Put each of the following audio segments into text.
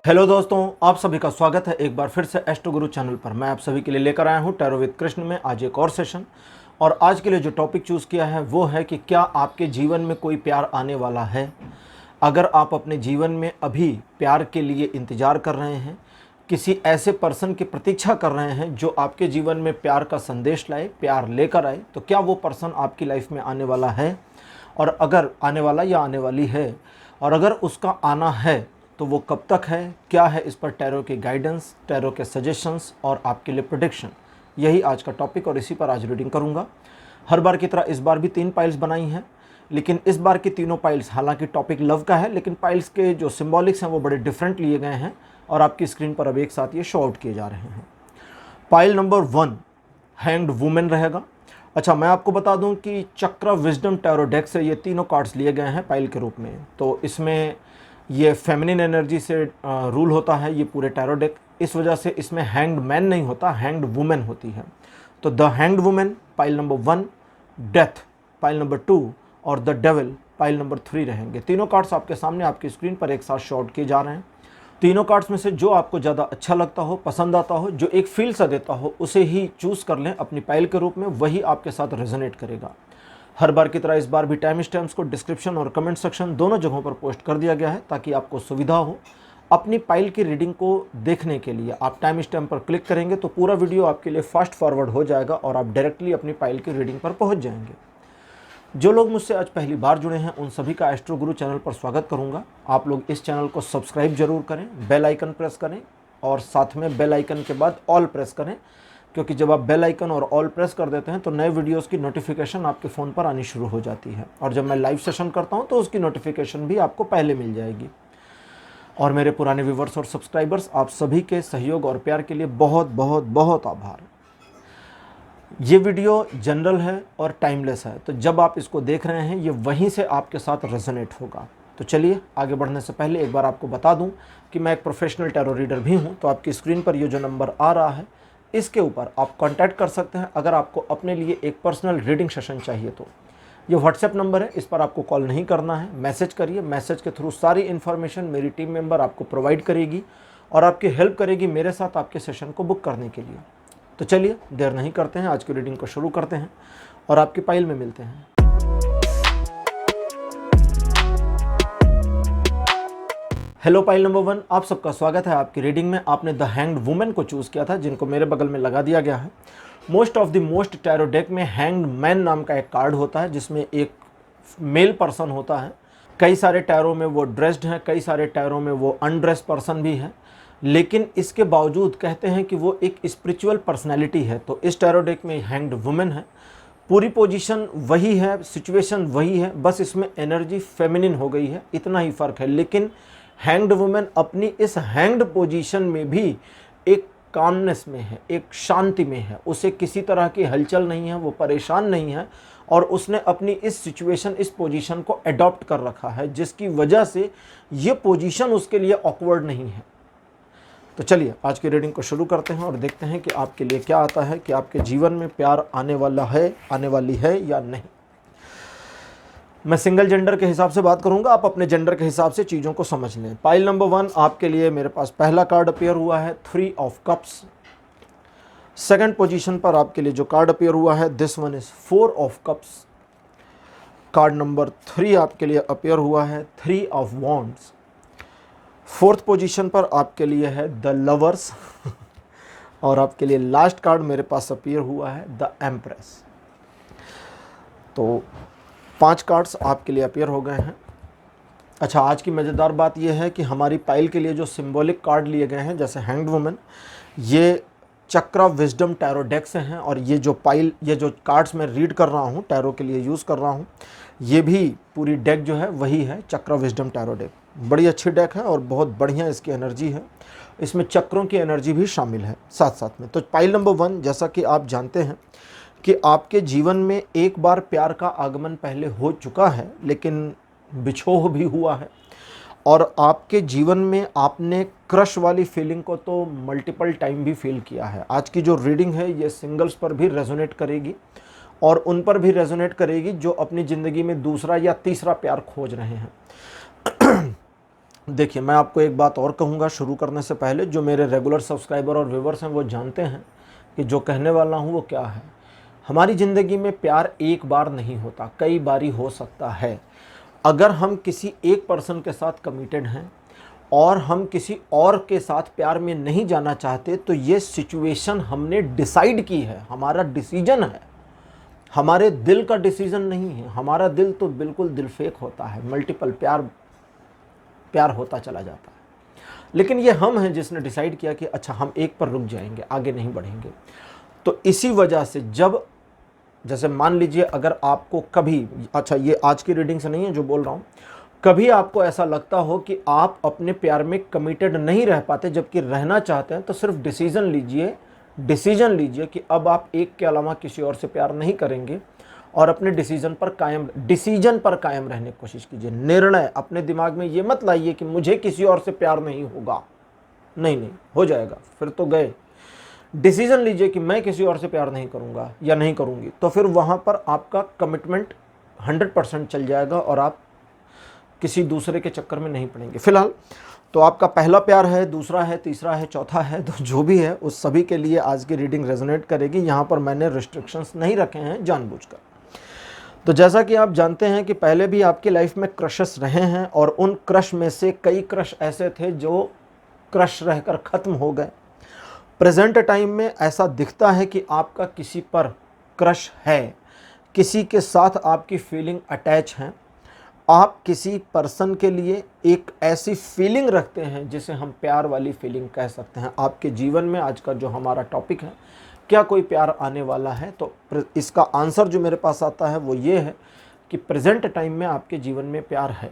Hello दोस्तों, आप सभी का स्वागत है एक बार फिर से एस्ट्रो गुरु चैनल पर। मैं आप सभी के लिए लेकर आया हूं टैरो विद कृष्ण में आज एक और सेशन। और आज के लिए जो टॉपिक चूज़ किया है वो है कि क्या आपके जीवन में कोई प्यार आने वाला है। अगर आप अपने जीवन में अभी प्यार के लिए इंतज़ार कर रहे हैं, किसी ऐसे पर्सन की प्रतीक्षा कर रहे हैं जो आपके जीवन में प्यार का संदेश लाए, प्यार लेकर आए, तो क्या वो पर्सन आपकी लाइफ में आने वाला है? और अगर आने वाला या आने वाली है, और अगर उसका आना है तो वो कब तक है, क्या है इस पर टैरो के गाइडेंस, टैरो के सजेशंस और आपके लिए प्रेडिक्शन, यही आज का टॉपिक और इसी पर आज रीडिंग करूंगा। हर बार की तरह इस बार भी 3 पाइल्स बनाई हैं, लेकिन इस बार की तीनों पाइल्स, हालांकि टॉपिक लव का है, लेकिन पाइल्स के जो सिंबॉलिक्स हैं वो बड़े डिफरेंट लिए गए हैं और आपकी स्क्रीन पर अब एक साथ ये शो आउट किए जा रहे हैं। पाइल नंबर 1 हैंग्ड वुमेन रहेगा। अच्छा, मैं आपको बता दूं कि चक्र विजडम टैरो डेक से ये तीनों कार्ड्स लिए गए हैं पाइल के रूप में। तो इसमें ये फेमिनिन एनर्जी से रूल होता है ये पूरे टैरो डेक, इस वजह से इसमें हैंग्ड मैन नहीं होता, हैंग्ड वुमेन होती है। तो the hanged women pile number 1, death pile number 2 और द डेविल पाइल नंबर 3 रहेंगे। तीनों कार्ड्स आपके सामने आपकी स्क्रीन पर एक साथ शॉर्ट किए जा रहे हैं। तीनों कार्ड्स में से जो आपको ज़्यादा अच्छा लगता हो, पसंद आता हो, जो एक फील सा देता हो, उसे ही चूज़ कर लें अपनी पाइल के रूप में, वही आपके साथ रेजोनेट करेगा। हर बार की तरह इस बार भी टाइम स्टैम्प्स को डिस्क्रिप्शन और कमेंट सेक्शन दोनों जगहों पर पोस्ट कर दिया गया है ताकि आपको सुविधा हो अपनी पाइल की रीडिंग को देखने के लिए। आप टाइम स्टैम्प पर क्लिक करेंगे तो पूरा वीडियो आपके लिए फास्ट फॉरवर्ड हो जाएगा और आप डायरेक्टली अपनी पाइल की रीडिंग पर पहुंच जाएंगे। जो लोग मुझसे आज पहली बार जुड़े हैं उन सभी का एस्ट्रो गुरु चैनल पर स्वागत करूंगा। आप लोग इस चैनल को सब्सक्राइब जरूर करें, बेल आइकन प्रेस करें और साथ में बेल आइकन के बाद ऑल प्रेस करें, क्योंकि जब आप बेल आइकन और ऑल प्रेस कर देते हैं तो नए वीडियोस की नोटिफिकेशन आपके फ़ोन पर आनी शुरू हो जाती है और जब मैं लाइव सेशन करता हूं तो उसकी नोटिफिकेशन भी आपको पहले मिल जाएगी। और मेरे पुराने व्यूवर्स और सब्सक्राइबर्स, आप सभी के सहयोग और प्यार के लिए बहुत बहुत बहुत आभार। ये वीडियो जनरल है और टाइमलेस है, तो जब आप इसको देख रहे हैं ये वहीं से आपके साथ रेजोनेट होगा। तो चलिए आगे बढ़ने से पहले एक बार आपको बता दूं कि मैं एक प्रोफेशनल टैरो रीडर भी हूं। तो आपकी स्क्रीन पर ये जो नंबर आ रहा है इसके ऊपर आप कांटेक्ट कर सकते हैं अगर आपको अपने लिए एक पर्सनल रीडिंग सेशन चाहिए तो। ये व्हाट्सएप नंबर है, इस पर आपको कॉल नहीं करना है, मैसेज करिए। मैसेज के थ्रू सारी इन्फॉर्मेशन मेरी टीम मेंबर आपको प्रोवाइड करेगी और आपकी हेल्प करेगी मेरे साथ आपके सेशन को बुक करने के लिए। तो चलिए देर नहीं करते हैं, आज की रीडिंग को शुरू करते हैं और आपकी पाइल में मिलते हैं। हेलो पाइल नंबर 1, आप सबका स्वागत है आपकी रीडिंग में। आपने द हैंग्ड वुमेन को चूज़ किया था, जिनको मेरे बगल में लगा दिया गया है। Most of the most tarot deck में हैंग्ड मैन नाम का एक कार्ड होता है जिसमें एक मेल पर्सन होता है। कई सारे टैरो में वो ड्रेस्ड हैं, कई सारे टैरो में वो अनड्रेस्ड पर्सन भी है, लेकिन इसके बावजूद कहते हैं कि वो एक स्पिरिचुअल पर्सनैलिटी है। तो इस टैरो डेक में हैंग्ड वुमेन है, पूरी पोजीशन वही है, सिचुएशन वही है, बस इसमें एनर्जी फेमिनिन हो गई है, इतना ही फ़र्क है। लेकिन हैंग्ड वुमेन अपनी इस हैंग्ड पोजीशन में भी एक कामनेस में है, एक शांति में है, उसे किसी तरह की हलचल नहीं है, वो परेशान नहीं है और उसने अपनी इस सिचुएशन, इस पोजीशन को अडॉप्ट कर रखा है, जिसकी वजह से ये पोजीशन उसके लिए ऑकवर्ड नहीं है। तो चलिए आज की रीडिंग को शुरू करते हैं और देखते हैं कि आपके लिए क्या आता है, कि आपके जीवन में प्यार आने वाला है, आने वाली है या नहीं। मैं सिंगल जेंडर के हिसाब से बात करूंगा, आप अपने जेंडर के हिसाब से चीज़ों को समझ लें। पाइल नंबर 1 आपके लिए मेरे पास पहला कार्ड अपीयर हुआ है 3 ऑफ कप्स। सेकंड पोजीशन पर आपके लिए जो कार्ड अपीयर हुआ है this one is 4 of cups. Card number 3 आपके लिए अपीयर हुआ है 3 ऑफ वॉन्ड्स। फोर्थ पोजीशन पर आपके लिए है द लवर्स और आपके लिए लास्ट कार्ड मेरे पास अपीयर हुआ है द एम्प्रेस। तो 5 कार्ड्स आपके लिए अपीयर हो गए हैं। अच्छा, आज की मज़ेदार बात यह है कि हमारी पाइल के लिए जो सिंबॉलिक कार्ड लिए गए हैं, जैसे हैंग्ड वुमेन, ये चक्र विजडम टैरो डेक से हैं और ये जो कार्ड्स मैं रीड कर रहा हूँ, टैरो के लिए यूज़ कर रहा हूँ, ये भी पूरी डेक जो है वही है चक्र विजडम टैरो डेक। बड़ी अच्छी डेक है और बहुत बढ़िया इसकी एनर्जी है, इसमें चक्रों की एनर्जी भी शामिल है साथ साथ में। तो पाइल नंबर 1, जैसा कि आप जानते हैं कि आपके जीवन में एक बार प्यार का आगमन पहले हो चुका है, लेकिन बिछोह भी हुआ है और आपके जीवन में आपने क्रश वाली फीलिंग को तो मल्टीपल टाइम भी फील किया है। आज की जो रीडिंग है ये सिंगल्स पर भी रेजोनेट करेगी और उन पर भी रेजोनेट करेगी जो अपनी ज़िंदगी में दूसरा या तीसरा प्यार खोज रहे हैं। देखिए, मैं आपको एक बात और कहूँगा शुरू करने से पहले। जो मेरे रेगुलर सब्सक्राइबर और व्यूवर्स हैं वो जानते हैं कि जो कहने वाला हूँ वो क्या है। हमारी ज़िंदगी में प्यार एक बार नहीं होता, कई बारी हो सकता है। अगर हम किसी एक पर्सन के साथ कमिटेड हैं और हम किसी और के साथ प्यार में नहीं जाना चाहते, तो ये सिचुएशन हमने डिसाइड की है, हमारा डिसीजन है, हमारे दिल का डिसीजन नहीं है। हमारा दिल तो बिल्कुल दिलफेक होता है, मल्टीपल प्यार होता चला जाता है। लेकिन ये हम हैं जिसने डिसाइड किया कि अच्छा हम एक पर रुक जाएंगे, आगे नहीं बढ़ेंगे। तो इसी वजह से जब, जैसे मान लीजिए अगर आपको कभी, अच्छा ये आज की रीडिंग से नहीं है जो बोल रहा हूँ, कभी आपको ऐसा लगता हो कि आप अपने प्यार में कमिटेड नहीं रह पाते जबकि रहना चाहते हैं, तो सिर्फ डिसीजन लीजिए कि अब आप एक के अलावा किसी और से प्यार नहीं करेंगे और अपने डिसीजन पर कायम रहने की कोशिश कीजिए। निर्णय अपने दिमाग में ये मत लाइए कि मुझे किसी और से प्यार नहीं होगा, नहीं हो जाएगा, फिर तो गए। डिसीजन लीजिए कि मैं किसी और से प्यार नहीं करूंगा या नहीं करूंगी, तो फिर वहां पर आपका कमिटमेंट 100% चल जाएगा और आप किसी दूसरे के चक्कर में नहीं पड़ेंगे। फिलहाल तो आपका पहला प्यार है, दूसरा है, तीसरा है, चौथा है, तो जो भी है उस सभी के लिए आज की रीडिंग रेजोनेट करेगी। यहाँ पर मैंने रिस्ट्रिक्शंस नहीं रखे हैं जानबूझकर। तो जैसा कि आप जानते हैं कि पहले भी आपकी लाइफ में क्रशेस रहे हैं और उन क्रश में से कई क्रश ऐसे थे जो क्रश रहकर ख़त्म हो गए। प्रेजेंट टाइम में ऐसा दिखता है कि आपका किसी पर क्रश है, किसी के साथ आपकी फीलिंग अटैच है। आप किसी पर्सन के लिए एक ऐसी फीलिंग रखते हैं जिसे हम प्यार वाली फीलिंग कह सकते हैं। आपके जीवन में आज का जो हमारा टॉपिक है, क्या कोई प्यार आने वाला है, तो इसका आंसर जो मेरे पास आता है वो ये है कि प्रेजेंट टाइम में आपके जीवन में प्यार है,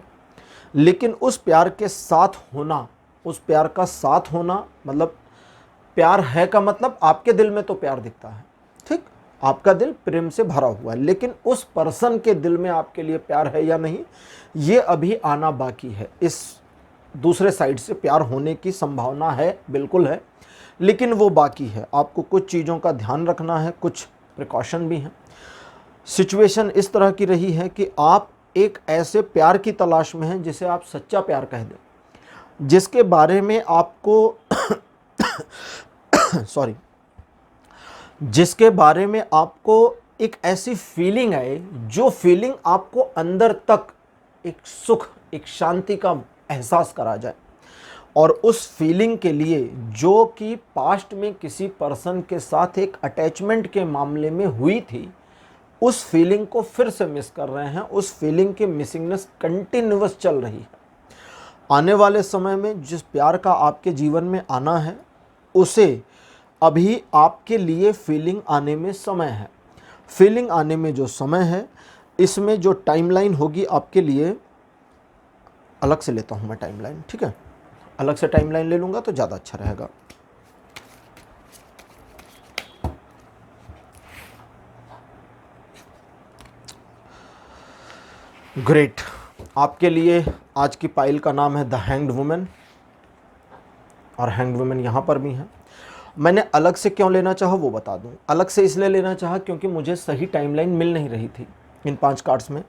लेकिन उस प्यार के साथ होना, उस प्यार का साथ होना मतलब प्यार है का मतलब आपके दिल में तो प्यार दिखता है, ठीक, आपका दिल प्रेम से भरा हुआ है, लेकिन उस पर्सन के दिल में आपके लिए प्यार है या नहीं, ये अभी आना बाकी है। इस दूसरे साइड से प्यार होने की संभावना है, बिल्कुल है, लेकिन वो बाकी है। आपको कुछ चीज़ों का ध्यान रखना है, कुछ प्रिकॉशन भी हैं। सिचुएशन इस तरह की रही है कि आप एक ऐसे प्यार की तलाश में हैं जिसे आप सच्चा प्यार कह दें, जिसके बारे में आपको सॉरी, जिसके बारे में आपको एक ऐसी फीलिंग आए, जो फीलिंग आपको अंदर तक एक सुख, एक शांति का एहसास करा जाए। और उस फीलिंग के लिए जो कि पास्ट में किसी पर्सन के साथ एक अटैचमेंट के मामले में हुई थी, उस फीलिंग को फिर से मिस कर रहे हैं। उस फीलिंग की मिसिंगनेस कंटिन्यूअस चल रही है। आने वाले समय में जिस प्यार का आपके जीवन में आना है, उसे अभी आपके लिए फीलिंग आने में समय है। फीलिंग आने में जो समय है, इसमें जो टाइमलाइन होगी आपके लिए, अलग से लेता हूँ मैं टाइमलाइन, ठीक है, अलग से टाइमलाइन ले लूँगा तो ज़्यादा अच्छा रहेगा। ग्रेट। आपके लिए आज की पाइल का नाम है द हैंग्ड वुमेन, और हैंग्ड वुमेन यहाँ पर भी है। मैंने अलग से क्यों लेना चाहा वो बता दूं। अलग से इसलिए लेना चाहा क्योंकि मुझे सही टाइमलाइन मिल नहीं रही थी इन 5 कार्ड्स में,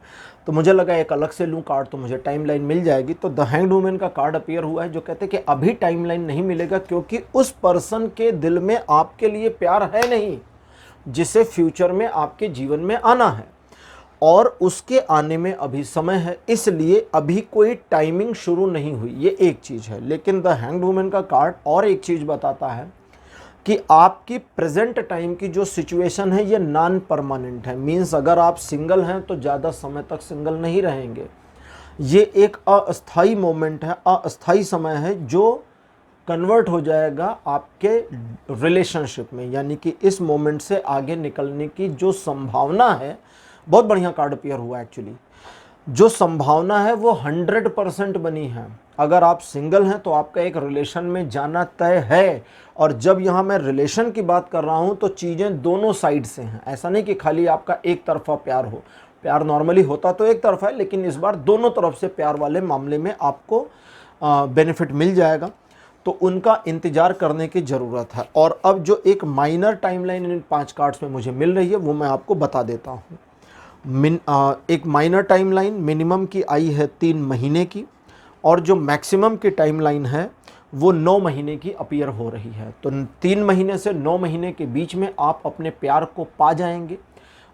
तो मुझे लगा एक अलग से लूँ कार्ड तो मुझे टाइमलाइन मिल जाएगी। तो द हैंग्ड वुमेन का कार्ड अपीयर हुआ है, जो कहते हैं कि अभी टाइमलाइन नहीं मिलेगा क्योंकि उस पर्सन के दिल में आपके लिए प्यार है नहीं, जिसे फ्यूचर में आपके जीवन में आना है, और उसके आने में अभी समय है, इसलिए अभी कोई टाइमिंग शुरू नहीं हुई। ये एक चीज़ है। लेकिन द हैंग्ड वुमेन का कार्ड और एक चीज़ बताता है कि आपकी प्रेजेंट टाइम की जो सिचुएशन है ये नॉन परमानेंट है। मीन्स अगर आप सिंगल हैं तो ज़्यादा समय तक सिंगल नहीं रहेंगे। ये एक अस्थाई मोमेंट है, अस्थाई समय है, जो कन्वर्ट हो जाएगा आपके रिलेशनशिप में, यानी कि इस मोमेंट से आगे निकलने की जो संभावना है, बहुत बढ़िया कार्ड अपीयर हुआ एक्चुअली, जो संभावना है वो 100% बनी है। अगर आप सिंगल हैं तो आपका एक रिलेशन में जाना तय है। और जब यहाँ मैं रिलेशन की बात कर रहा हूँ तो चीज़ें दोनों साइड से हैं। ऐसा नहीं कि खाली आपका एक तरफा प्यार हो। प्यार नॉर्मली होता तो एक तरफा है, लेकिन इस बार दोनों तरफ से प्यार वाले मामले में आपको बेनिफिट मिल जाएगा। तो उनका इंतज़ार करने की ज़रूरत है। और अब जो एक माइनर टाइमलाइन इन 5 कार्ड्स में मुझे मिल रही है वो मैं आपको बता देता हूँ। एक माइनर टाइमलाइन मिनिमम की आई है 3 महीने की, और जो मैक्सिमम की टाइमलाइन है वो 9 महीने की अपीयर हो रही है। तो 3 महीने से 9 महीने के बीच में आप अपने प्यार को पा जाएंगे,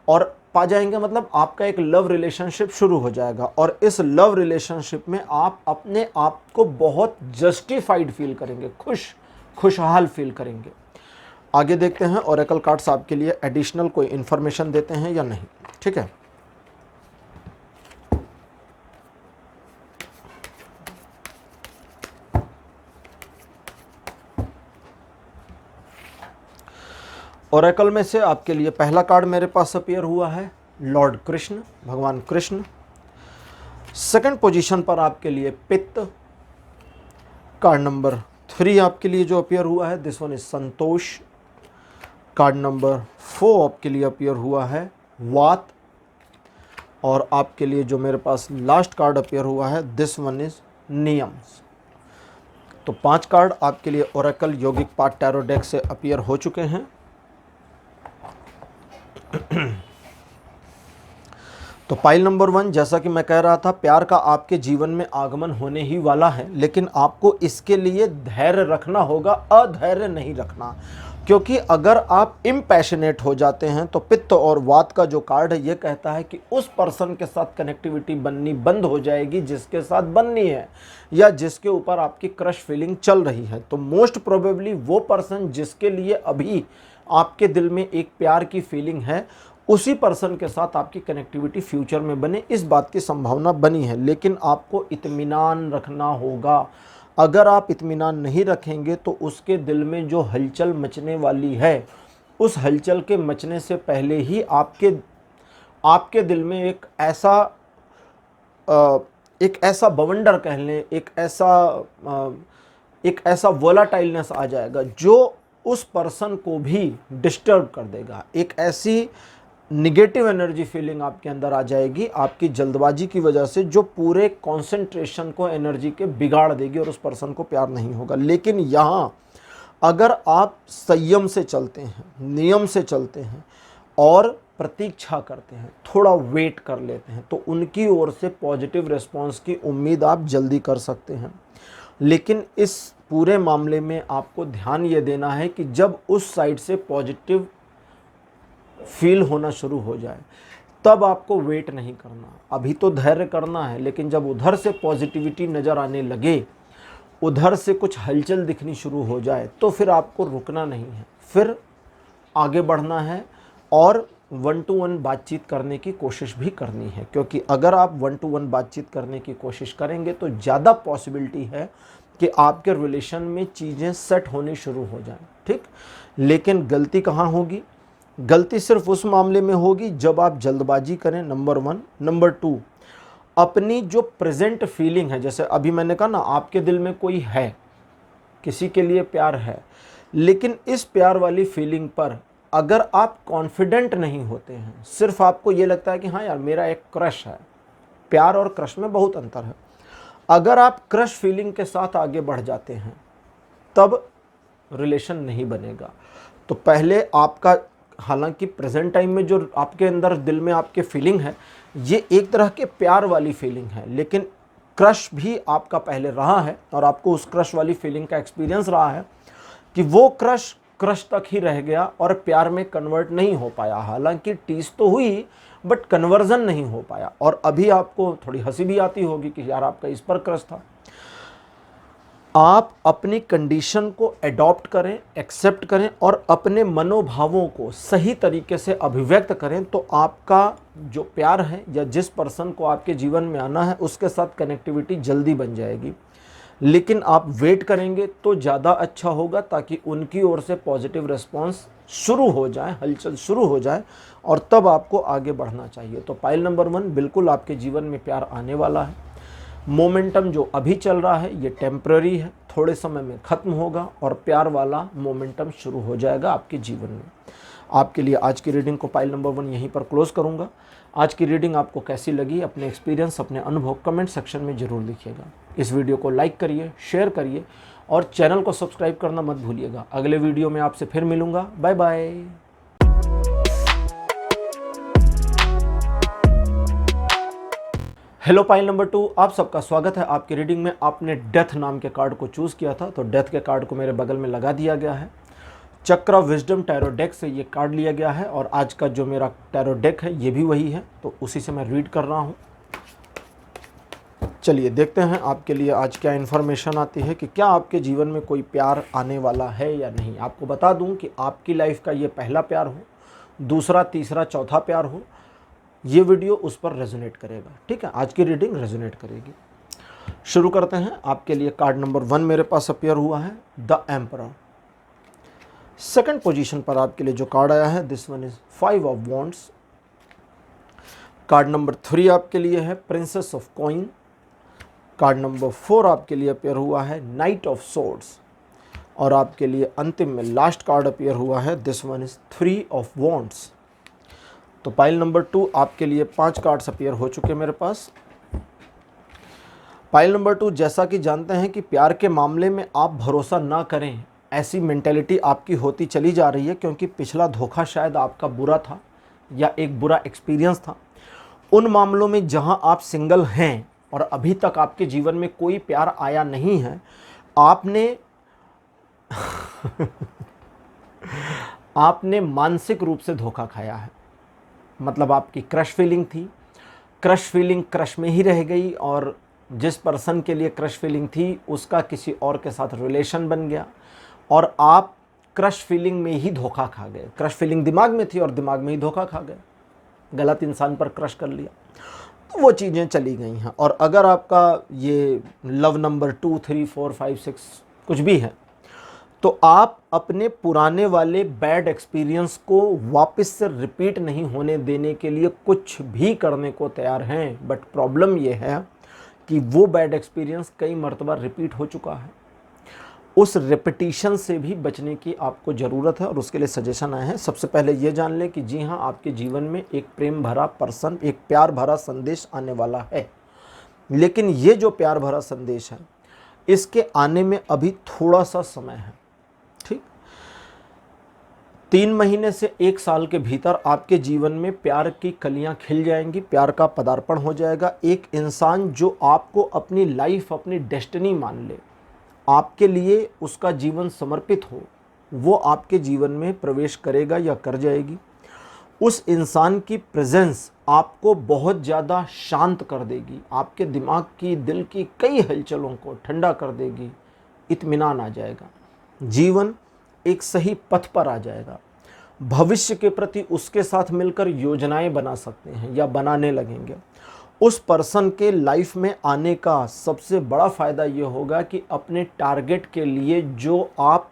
और पा जाएंगे मतलब आपका एक लव रिलेशनशिप शुरू हो जाएगा, और इस लव रिलेशनशिप में आप अपने आप को बहुत जस्टिफाइड फील करेंगे, खुशहाल फील करेंगे। आगे देखते हैं ओरेकल कार्ड्स आपके लिए एडिशनल कोई इन्फॉर्मेशन देते हैं या नहीं। ठीक है, ओरेकल में से आपके लिए पहला कार्ड मेरे पास अपीयर हुआ है लॉर्ड कृष्ण, भगवान कृष्ण। सेकंड पोजीशन पर आपके लिए पित्त। कार्ड नंबर 3 आपके लिए जो अपीयर हुआ है this one is Santosh. Card number 4 आपके लिए अपीयर हुआ है वात। और आपके लिए जो मेरे पास लास्ट कार्ड अपीयर हुआ है दिस वन इज नियम्स। तो 5 कार्ड आपके लिए ओरेकल योगिक पाठ टैरो डेक से अपीयर हो चुके हैं। तो पाइल नंबर 1, जैसा कि मैं कह रहा था, प्यार का आपके जीवन में आगमन होने ही वाला है, लेकिन आपको इसके लिए धैर्य रखना होगा, अधैर्य नहीं रखना। क्योंकि अगर आप इम्पैशनेट हो जाते हैं तो पित्त और वात का जो कार्ड है ये कहता है कि उस पर्सन के साथ कनेक्टिविटी बननी बंद हो जाएगी जिसके साथ बननी है, या जिसके ऊपर आपकी क्रश फीलिंग चल रही है। तो मोस्ट प्रोबेबली वो पर्सन जिसके लिए अभी आपके दिल में एक प्यार की फीलिंग है, उसी पर्सन के साथ आपकी कनेक्टिविटी फ्यूचर में बने, इस बात की संभावना बनी है। लेकिन आपको इत्मीनान रखना होगा। अगर आप इत्मीनान नहीं रखेंगे तो उसके दिल में जो हलचल मचने वाली है, उस हलचल के मचने से पहले ही आपके दिल में एक ऐसा बवंडर कह लें, एक ऐसा वोलाटाइलनेस आ जाएगा जो उस पर्सन को भी डिस्टर्ब कर देगा। एक ऐसी निगेटिव एनर्जी फीलिंग आपके अंदर आ जाएगी आपकी जल्दबाजी की वजह से, जो पूरे कंसंट्रेशन को एनर्जी के बिगाड़ देगी और उस पर्सन को प्यार नहीं होगा। लेकिन यहाँ अगर आप संयम से चलते हैं, नियम से चलते हैं और प्रतीक्षा करते हैं, थोड़ा वेट कर लेते हैं, तो उनकी ओर से पॉजिटिव रिस्पॉन्स की उम्मीद आप जल्दी कर सकते हैं। लेकिन इस पूरे मामले में आपको ध्यान ये देना है कि जब उस साइड से पॉजिटिव फील होना शुरू हो जाए तब आपको वेट नहीं करना, अभी तो धैर्य करना है। लेकिन जब उधर से पॉजिटिविटी नज़र आने लगे, उधर से कुछ हलचल दिखनी शुरू हो जाए, तो फिर आपको रुकना नहीं है, फिर आगे बढ़ना है और 1-to-1 बातचीत करने की कोशिश भी करनी है। क्योंकि अगर आप 1-to-1 बातचीत करने की कोशिश करेंगे तो ज़्यादा पॉसिबिलिटी है कि आपके रिलेशन में चीज़ें सेट होनी शुरू हो जाएं। ठीक, लेकिन गलती कहाँ होगी? गलती सिर्फ उस मामले में होगी जब आप जल्दबाजी करें, नंबर 1। नंबर 2, अपनी जो प्रेजेंट फीलिंग है, जैसे अभी मैंने कहा ना, आपके दिल में कोई है, किसी के लिए प्यार है, लेकिन इस प्यार वाली फीलिंग पर अगर आप कॉन्फिडेंट नहीं होते हैं, सिर्फ आपको ये लगता है कि हाँ यार मेरा एक क्रश है, प्यार और क्रश में बहुत अंतर है। अगर आप क्रश फीलिंग के साथ आगे बढ़ जाते हैं तब रिलेशन नहीं बनेगा। तो पहले आपका, हालांकि प्रेजेंट टाइम में जो आपके अंदर दिल में आपके फीलिंग है ये एक तरह के प्यार वाली फीलिंग है, लेकिन क्रश भी आपका पहले रहा है और आपको उस क्रश वाली फीलिंग का एक्सपीरियंस रहा है कि वो क्रश तक ही रह गया और प्यार में कन्वर्ट नहीं हो पाया। हालांकि टीस तो हुई बट कन्वर्जन नहीं हो पाया। और अभी आपको थोड़ी हंसी भी आती होगी कि यार आपका इस पर क्रश था। आप अपनी कंडीशन को एडॉप्ट करें, एक्सेप्ट करें और अपने मनोभावों को सही तरीके से अभिव्यक्त करें, तो आपका जो प्यार है या जिस पर्सन को आपके जीवन में आना है उसके साथ कनेक्टिविटी जल्दी बन जाएगी। लेकिन आप वेट करेंगे तो ज़्यादा अच्छा होगा, ताकि उनकी ओर से पॉजिटिव रिस्पॉन्स शुरू हो जाए, हलचल शुरू हो जाए, और तब आपको आगे बढ़ना चाहिए। तो पाइल नंबर 1, बिल्कुल आपके जीवन में प्यार आने वाला है। मोमेंटम जो अभी चल रहा है ये टेम्पररी है, थोड़े समय में ख़त्म होगा और प्यार वाला मोमेंटम शुरू हो जाएगा आपके जीवन में। आपके लिए आज की रीडिंग को पाइल नंबर 1 यहीं पर क्लोज करूंगा। आज की रीडिंग आपको कैसी लगी, अपने एक्सपीरियंस, अपने अनुभव कमेंट सेक्शन में ज़रूर लिखिएगा। इस वीडियो को लाइक करिए, शेयर करिए और चैनल को सब्सक्राइब करना मत भूलिएगा। अगले वीडियो में आपसे फिर मिलूँगा। Bye bye. Hello pile number 2, आप सबका स्वागत है आपकी रीडिंग में। आपने डेथ नाम के कार्ड को चूज़ किया था, तो डेथ के कार्ड को मेरे बगल में लगा दिया गया है। चक्र विजडम टैरो डेक से ये कार्ड लिया गया है और आज का जो मेरा टैरो डेक है ये भी वही है, तो उसी से मैं रीड कर रहा हूँ। चलिए देखते हैं आपके लिए आज क्या इन्फॉर्मेशन आती है कि क्या आपके जीवन में कोई प्यार आने वाला है या नहीं। आपको बता दूं कि आपकी लाइफ का ये पहला प्यार हो, दूसरा, तीसरा, चौथा प्यार हो, ये वीडियो उस पर रेजोनेट करेगा। ठीक है, आज की रीडिंग रेजोनेट करेगी। शुरू करते हैं। आपके लिए कार्ड नंबर 1 मेरे पास अपीयर हुआ है, द एम्परर। सेकंड पोजीशन पर आपके लिए जो कार्ड आया है, this one is 5 of wands. Card number 3 आपके लिए है princess of coin. Card number 4 आपके लिए अपीयर हुआ है नाइट ऑफ सोर्ड्स। और आपके लिए अंतिम में लास्ट कार्ड अपीयर हुआ है, this one is 3 of wands. तो पाइल नंबर 2 आपके लिए 5 कार्ड्स अपीयर हो चुके मेरे पास। पाइल नंबर 2, जैसा कि जानते हैं कि प्यार के मामले में आप भरोसा ना करें, ऐसी मेंटेलिटी आपकी होती चली जा रही है, क्योंकि पिछला धोखा शायद आपका बुरा था या एक बुरा एक्सपीरियंस था। उन मामलों में जहां आप सिंगल हैं और अभी तक आपके जीवन में कोई प्यार आया नहीं है, आपने आपने मानसिक रूप से धोखा खाया है। मतलब आपकी क्रश फीलिंग थी, क्रश फीलिंग क्रश में ही रह गई, और जिस पर्सन के लिए क्रश फीलिंग थी उसका किसी और के साथ रिलेशन बन गया और आप क्रश फीलिंग में ही धोखा खा गए। क्रश फीलिंग दिमाग में थी और दिमाग में ही धोखा खा गए, गलत इंसान पर क्रश कर लिया, तो वो चीज़ें चली गई हैं। और अगर आपका ये लव नंबर 2, 3, 4, 5, 6 कुछ भी है, तो आप अपने पुराने वाले बैड एक्सपीरियंस को वापस से रिपीट नहीं होने देने के लिए कुछ भी करने को तैयार हैं। बट प्रॉब्लम ये है कि वो बैड एक्सपीरियंस कई मर्तबा रिपीट हो चुका है। उस रिपीटिशन से भी बचने की आपको ज़रूरत है और उसके लिए सजेशन आए हैं। सबसे पहले ये जान लें कि जी हाँ, आपके जीवन में एक प्रेम भरा पर्सन, एक प्यार भरा संदेश आने वाला है। लेकिन ये जो प्यार भरा संदेश है, इसके आने में अभी थोड़ा सा समय है। ठीक, 3 महीने से 1 साल के भीतर आपके जीवन में प्यार की कलियां खिल जाएंगी, प्यार का पदार्पण हो जाएगा। एक इंसान जो आपको अपनी लाइफ, अपनी डेस्टिनी मान ले, आपके लिए उसका जीवन समर्पित हो, वो आपके जीवन में प्रवेश करेगा या कर जाएगी। उस इंसान की प्रेजेंस आपको बहुत ज़्यादा शांत कर देगी, आपके दिमाग की, दिल की कई हलचलों को ठंडा कर देगी, इत्मीनान आ जाएगा, जीवन एक सही पथ पर आ जाएगा। भविष्य के प्रति उसके साथ मिलकर योजनाएं बना सकते हैं या बनाने लगेंगे। उस पर्सन के लाइफ में आने का सबसे बड़ा फ़ायदा ये होगा कि अपने टारगेट के लिए जो आप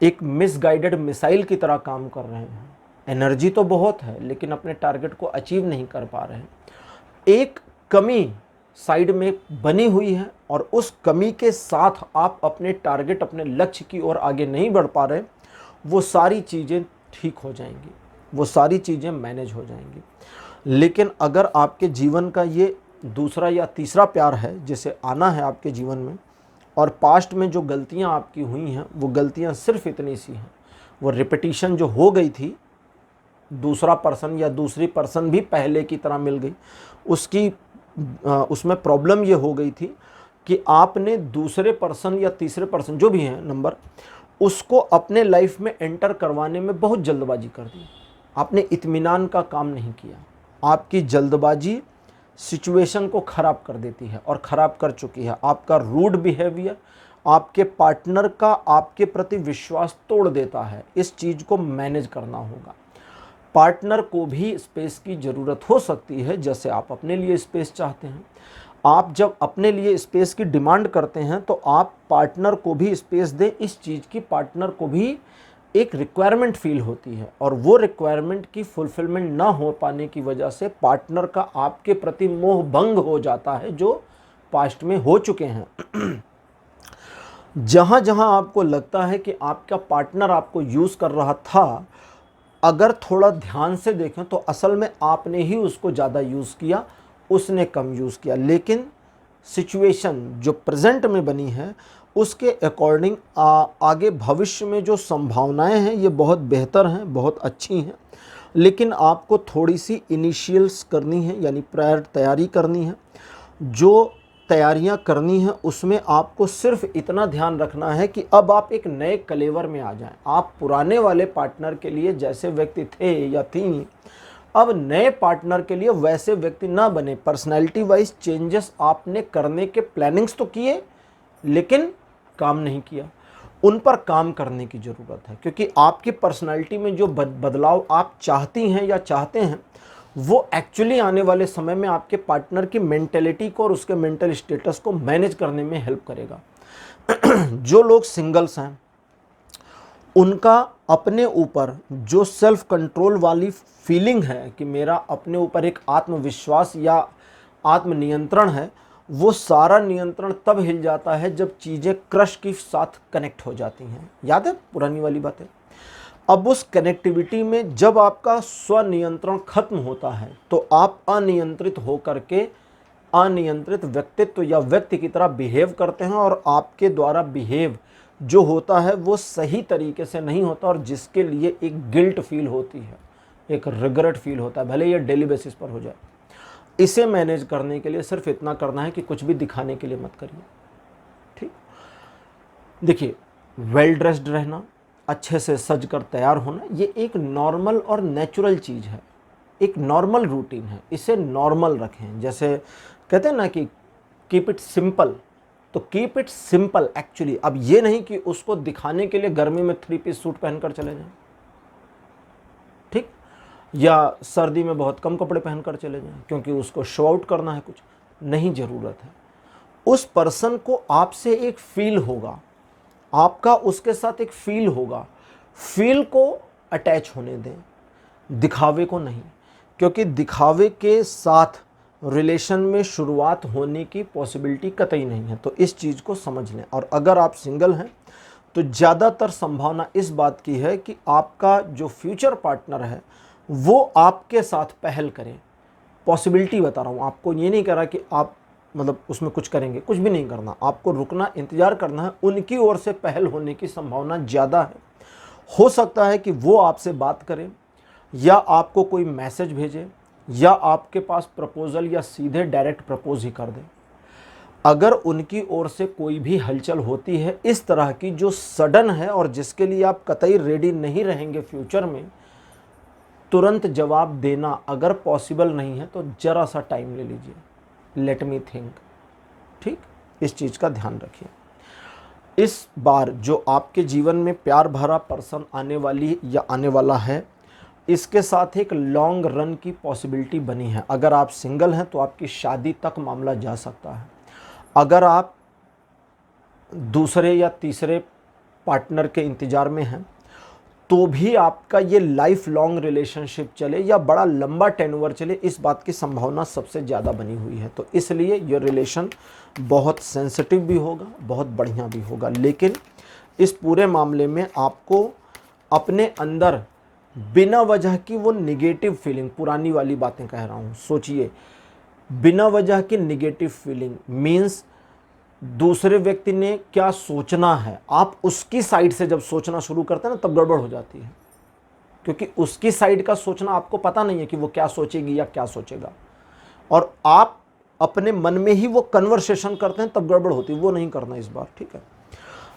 एक मिसगाइडेड मिसाइल की तरह काम कर रहे हैं, एनर्जी तो बहुत है लेकिन अपने टारगेट को अचीव नहीं कर पा रहे हैं, एक कमी साइड में बनी हुई है और उस कमी के साथ आप अपने टारगेट, अपने लक्ष्य की ओर आगे नहीं बढ़ पा रहे, वो सारी चीज़ें ठीक हो जाएंगी, वो सारी चीज़ें मैनेज हो जाएंगी। लेकिन अगर आपके जीवन का ये दूसरा या तीसरा प्यार है जिसे आना है आपके जीवन में, और पास्ट में जो गलतियां आपकी हुई हैं वो गलतियां सिर्फ इतनी सी हैं, वो रिपीटिशन जो हो गई थी, दूसरा पर्सन या दूसरी पर्सन भी पहले की तरह मिल गई, उसमें प्रॉब्लम ये हो गई थी कि आपने दूसरे पर्सन या तीसरे पर्सन जो भी हैं नंबर, उसको अपने लाइफ में एंटर करवाने में बहुत जल्दबाजी कर दी। आपने इत्मीनान का काम नहीं किया। आपकी जल्दबाजी सिचुएशन को ख़राब कर देती है और ख़राब कर चुकी है। आपका रूड बिहेवियर आपके पार्टनर का आपके प्रति विश्वास तोड़ देता है। इस चीज़ को मैनेज करना होगा। पार्टनर को भी स्पेस की ज़रूरत हो सकती है, जैसे आप अपने लिए स्पेस चाहते हैं। आप जब अपने लिए स्पेस की डिमांड करते हैं तो आप पार्टनर को भी स्पेस दें। इस चीज़ की पार्टनर को भी एक रिक्वायरमेंट फील होती है और वो रिक्वायरमेंट की फुलफिलमेंट ना हो पाने की वजह से पार्टनर का आपके प्रति मोह भंग हो जाता है, जो पास्ट में हो चुके हैं। जहाँ जहाँ आपको लगता है कि आपका पार्टनर आपको यूज़ कर रहा था, अगर थोड़ा ध्यान से देखें तो असल में आपने ही उसको ज़्यादा यूज़ किया, उसने कम यूज़ किया। लेकिन सिचुएशन जो प्रेजेंट में बनी है उसके अकॉर्डिंग आगे भविष्य में जो संभावनाएं हैं ये बहुत बेहतर हैं, बहुत अच्छी हैं। लेकिन आपको थोड़ी सी इनिशियल्स करनी है, यानी प्रायर तैयारी करनी है। जो तैयारियां करनी है उसमें आपको सिर्फ इतना ध्यान रखना है कि अब आप एक नए कलेवर में आ जाएं। आप पुराने वाले पार्टनर के लिए जैसे व्यक्ति थे या थी, अब नए पार्टनर के लिए वैसे व्यक्ति ना बने। पर्सनैलिटी वाइज चेंजेस आपने करने के प्लानिंग्स तो किए लेकिन काम नहीं किया, उन पर काम करने की ज़रूरत है। क्योंकि आपकी पर्सनैलिटी में जो बदलाव आप चाहती हैं या चाहते हैं, वो एक्चुअली आने वाले समय में आपके पार्टनर की मेंटेलिटी को और उसके मेंटल स्टेटस को मैनेज करने में हेल्प करेगा। जो लोग सिंगल्स हैं उनका अपने ऊपर जो सेल्फ कंट्रोल वाली फीलिंग है कि मेरा अपने ऊपर एक आत्मविश्वास या आत्मनियंत्रण है, वो सारा नियंत्रण तब हिल जाता है जब चीज़ें क्रश के साथ कनेक्ट हो जाती हैं। याद है पुरानी वाली बातें? अब उस कनेक्टिविटी में जब आपका स्वनियंत्रण खत्म होता है तो आप अनियंत्रित होकर के अनियंत्रित व्यक्तित्व या व्यक्ति की तरह बिहेव करते हैं, और आपके द्वारा बिहेव जो होता है वो सही तरीके से नहीं होता, और जिसके लिए एक गिल्ट फील होती है, एक रिग्रेट फील होता है, भले ये डेली बेसिस पर हो जाए। इसे मैनेज करने के लिए सिर्फ इतना करना है कि कुछ भी दिखाने के लिए मत करिए। ठीक, देखिए, वेल ड्रेस्ड रहना, अच्छे से सज कर तैयार होना, ये एक नॉर्मल और नेचुरल चीज़ है, एक नॉर्मल रूटीन है। इसे नॉर्मल रखें। जैसे कहते हैं ना कि कीप इट सिंपल, तो कीप इट सिंपल एक्चुअली। अब ये नहीं कि उसको दिखाने के लिए गर्मी में 3 पीस सूट पहनकर चले जाएं, ठीक, या सर्दी में बहुत कम कपड़े पहनकर चले जाएं क्योंकि उसको शो आउट करना है, कुछ नहीं ज़रूरत है। उस पर्सन को आपसे एक फील होगा, आपका उसके साथ एक फील होगा, फील को अटैच होने दें, दिखावे को नहीं। क्योंकि दिखावे के साथ रिलेशन में शुरुआत होने की पॉसिबिलिटी कतई नहीं है। तो इस चीज़ को समझ लें। और अगर आप सिंगल हैं तो ज़्यादातर संभावना इस बात की है कि आपका जो फ्यूचर पार्टनर है वो आपके साथ पहल करें। पॉसिबिलिटी बता रहा हूँ आपको, ये नहीं कह रहा कि आप मतलब उसमें कुछ करेंगे, कुछ भी नहीं करना, आपको रुकना, इंतज़ार करना है। उनकी ओर से पहल होने की संभावना ज़्यादा है। हो सकता है कि वो आपसे बात करें या आपको कोई मैसेज भेजे या आपके पास प्रपोज़ल या सीधे डायरेक्ट प्रपोज ही कर दें। अगर उनकी ओर से कोई भी हलचल होती है इस तरह की जो सडन है और जिसके लिए आप कतई रेडी नहीं रहेंगे फ्यूचर में, तुरंत जवाब देना अगर पॉसिबल नहीं है तो ज़रा सा टाइम ले लीजिए, लेट मी थिंक। ठीक, इस चीज़ का ध्यान रखिए। इस बार जो आपके जीवन में प्यार भरा पर्सन आने वाली या आने वाला है, इसके साथ एक लॉन्ग रन की पॉसिबिलिटी बनी है। अगर आप सिंगल हैं तो आपकी शादी तक मामला जा सकता है। अगर आप दूसरे या तीसरे पार्टनर के इंतज़ार में हैं तो भी आपका ये लाइफ लॉन्ग रिलेशनशिप चले या बड़ा लंबा टेन्योर चले, इस बात की संभावना सबसे ज़्यादा बनी हुई है। तो इसलिए ये रिलेशन बहुत सेंसिटिव भी होगा, बहुत बढ़िया भी होगा। लेकिन इस पूरे मामले में आपको अपने अंदर बिना वजह की वो निगेटिव फीलिंग, पुरानी वाली बातें कह रहा हूँ, सोचिए, बिना वजह की निगेटिव फीलिंग मीन्स दूसरे व्यक्ति ने क्या सोचना है, आप उसकी साइड से जब सोचना शुरू करते हैं ना तब गड़बड़ हो जाती है। क्योंकि उसकी साइड का सोचना आपको पता नहीं है कि वो क्या सोचेगी या क्या सोचेगा, और आप अपने मन में ही वो कन्वर्सेशन करते हैं तब गड़बड़ होती है। वो नहीं करना इस बार, ठीक है।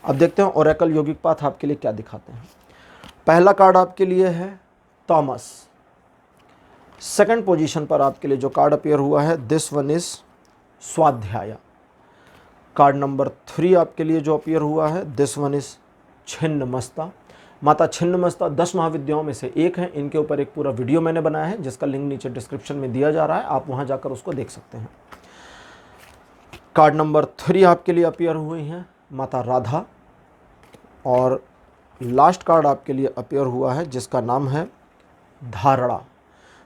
अब देखते हैं ओरेकल योगिक पाथ आपके लिए क्या दिखाते हैं। पहला कार्ड आपके लिए है थॉमस। सेकंड पोजीशन पर आपके लिए जो कार्ड अपीयर हुआ है, दिस वन इज स्वाध्याय। कार्ड नंबर 3 आपके लिए जो अपीयर हुआ है, दिस वन इज छिन्नमस्ता। माता छिन्नमस्ता 10 महाविद्याओं में से एक है। इनके ऊपर एक पूरा वीडियो मैंने बनाया है जिसका लिंक नीचे डिस्क्रिप्शन में दिया जा रहा है, आप वहां जाकर उसको देख सकते हैं। कार्ड नंबर 3 आपके लिए अपीयर हुई हैं माता राधा, और लास्ट कार्ड आपके लिए अपीयर हुआ है जिसका नाम है धारणा।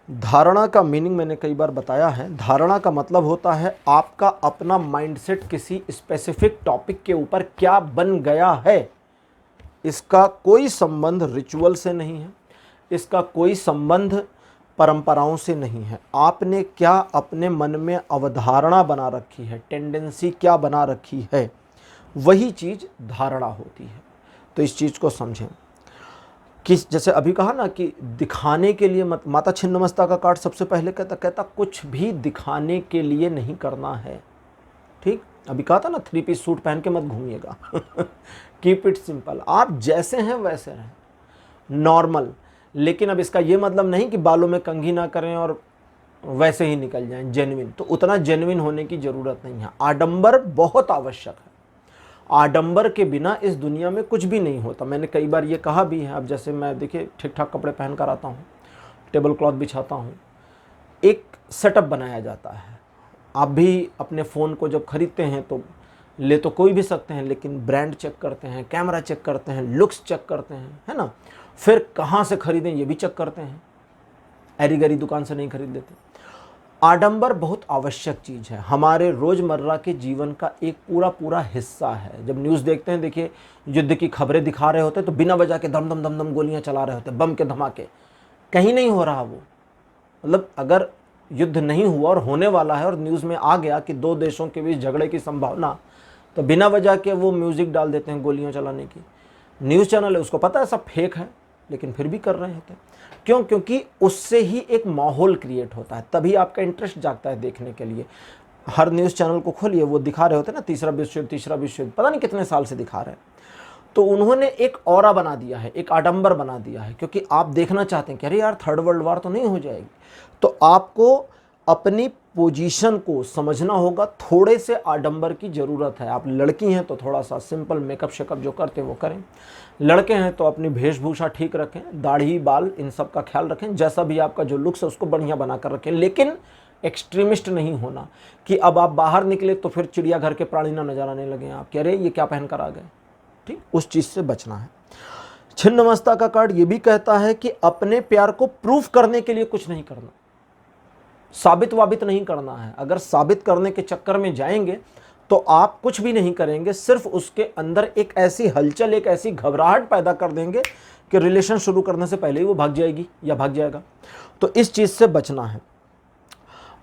धारणा का मीनिंग मैंने कई बार बताया है। धारणा का मतलब होता है आपका अपना माइंडसेट किसी स्पेसिफिक टॉपिक के ऊपर क्या बन गया है। इसका कोई संबंध रिचुअल से नहीं है, इसका कोई संबंध परंपराओं से नहीं है। आपने क्या अपने मन में अवधारणा बना रखी है, टेंडेंसी क्या बना रखी है, वही चीज़ धारणा होती है। तो इस चीज़ को समझें। किस, जैसे अभी कहा ना कि दिखाने के लिए मत, माता छिन्नमस्ता का कार्ड सबसे पहले कहता कुछ भी दिखाने के लिए नहीं करना है। ठीक, अभी कहा था ना 3 पीस सूट पहन के मत घूमिएगा। कीप इट सिंपल, आप जैसे हैं वैसे रहें, नॉर्मल। लेकिन अब इसका ये मतलब नहीं कि बालों में कंघी ना करें और वैसे ही निकल जाएं, जेन्युइन। तो उतना जेन्युइन होने की ज़रूरत नहीं है। आडंबर बहुत आवश्यक है, आडंबर के बिना इस दुनिया में कुछ भी नहीं होता। मैंने कई बार ये कहा भी है। अब जैसे मैं देखिए ठीक ठाक कपड़े पहन कर आता हूँ, टेबल क्लॉथ बिछाता हूँ, एक सेटअप बनाया जाता है। आप भी अपने फ़ोन को जब खरीदते हैं तो ले तो कोई भी सकते हैं, लेकिन ब्रांड चेक करते हैं, कैमरा चेक करते हैं, लुक्स चेक करते हैं, है ना। फिर कहाँ से खरीदें ये भी चेक करते हैं, ऐरी गरी दुकान से नहीं खरीद लेते। आडंबर बहुत आवश्यक चीज़ है, हमारे रोज़मर्रा के जीवन का एक पूरा पूरा हिस्सा है। जब न्यूज़ देखते हैं, देखिए युद्ध की खबरें दिखा रहे होते हैं तो बिना वजह के दम दम दम दम गोलियां चला रहे होते हैं, बम के धमाके। कहीं नहीं हो रहा वो, मतलब अगर युद्ध नहीं हुआ और होने वाला है और न्यूज़ में आ गया कि 2 देशों के बीच झगड़े की संभावना, तो बिना वजह के वो म्यूज़िक डाल देते हैं गोलियां चलाने की। न्यूज़ चैनल है, उसको पता है सब फेक है, लेकिन फिर भी कर रहे होते हैं। क्यों? क्योंकि उससे ही एक माहौल क्रिएट होता है, तभी आपका इंटरेस्ट जागता है देखने के लिए। हर न्यूज़ चैनल को खोलिए, वो दिखा रहे होते हैं ना तीसरा विश्व युद्ध, पता नहीं कितने साल से दिखा रहे हैं। तो उन्होंने एक ऑरा बना दिया है, एक आडंबर बना दिया है, क्योंकि आप देखना चाहते हैं कि अरे यार 3rd वर्ल्ड वॉर तो नहीं हो जाएगी। तो आपको अपनी पोजीशन को समझना होगा, थोड़े से आडंबर की ज़रूरत है। आप लड़की हैं तो थोड़ा सा सिंपल मेकअप शेकअप जो करते हैं वो करें, लड़के हैं तो अपनी वेशभूषा ठीक रखें, दाढ़ी बाल इन सब का ख्याल रखें, जैसा भी आपका जो लुक्स है उसको बढ़िया बना कर रखें। लेकिन एक्सट्रीमिस्ट नहीं होना कि अब आप बाहर निकले तो फिर चिड़ियाघर के प्राणी ना नजर आने लगे आप, कह रहे ये क्या पहन कर आ गए। ठीक, उस चीज़ से बचना है। छिन्नमस्ता का कार्ड ये भी कहता है कि अपने प्यार को प्रूफ करने के लिए कुछ नहीं करना, साबित वाबित नहीं करना है। अगर साबित करने के चक्कर में जाएंगे तो आप कुछ भी नहीं करेंगे, सिर्फ उसके अंदर एक ऐसी हलचल, एक ऐसी घबराहट पैदा कर देंगे कि रिलेशन शुरू करने से पहले ही वो भाग जाएगी या भाग जाएगा। तो इस चीज़ से बचना है।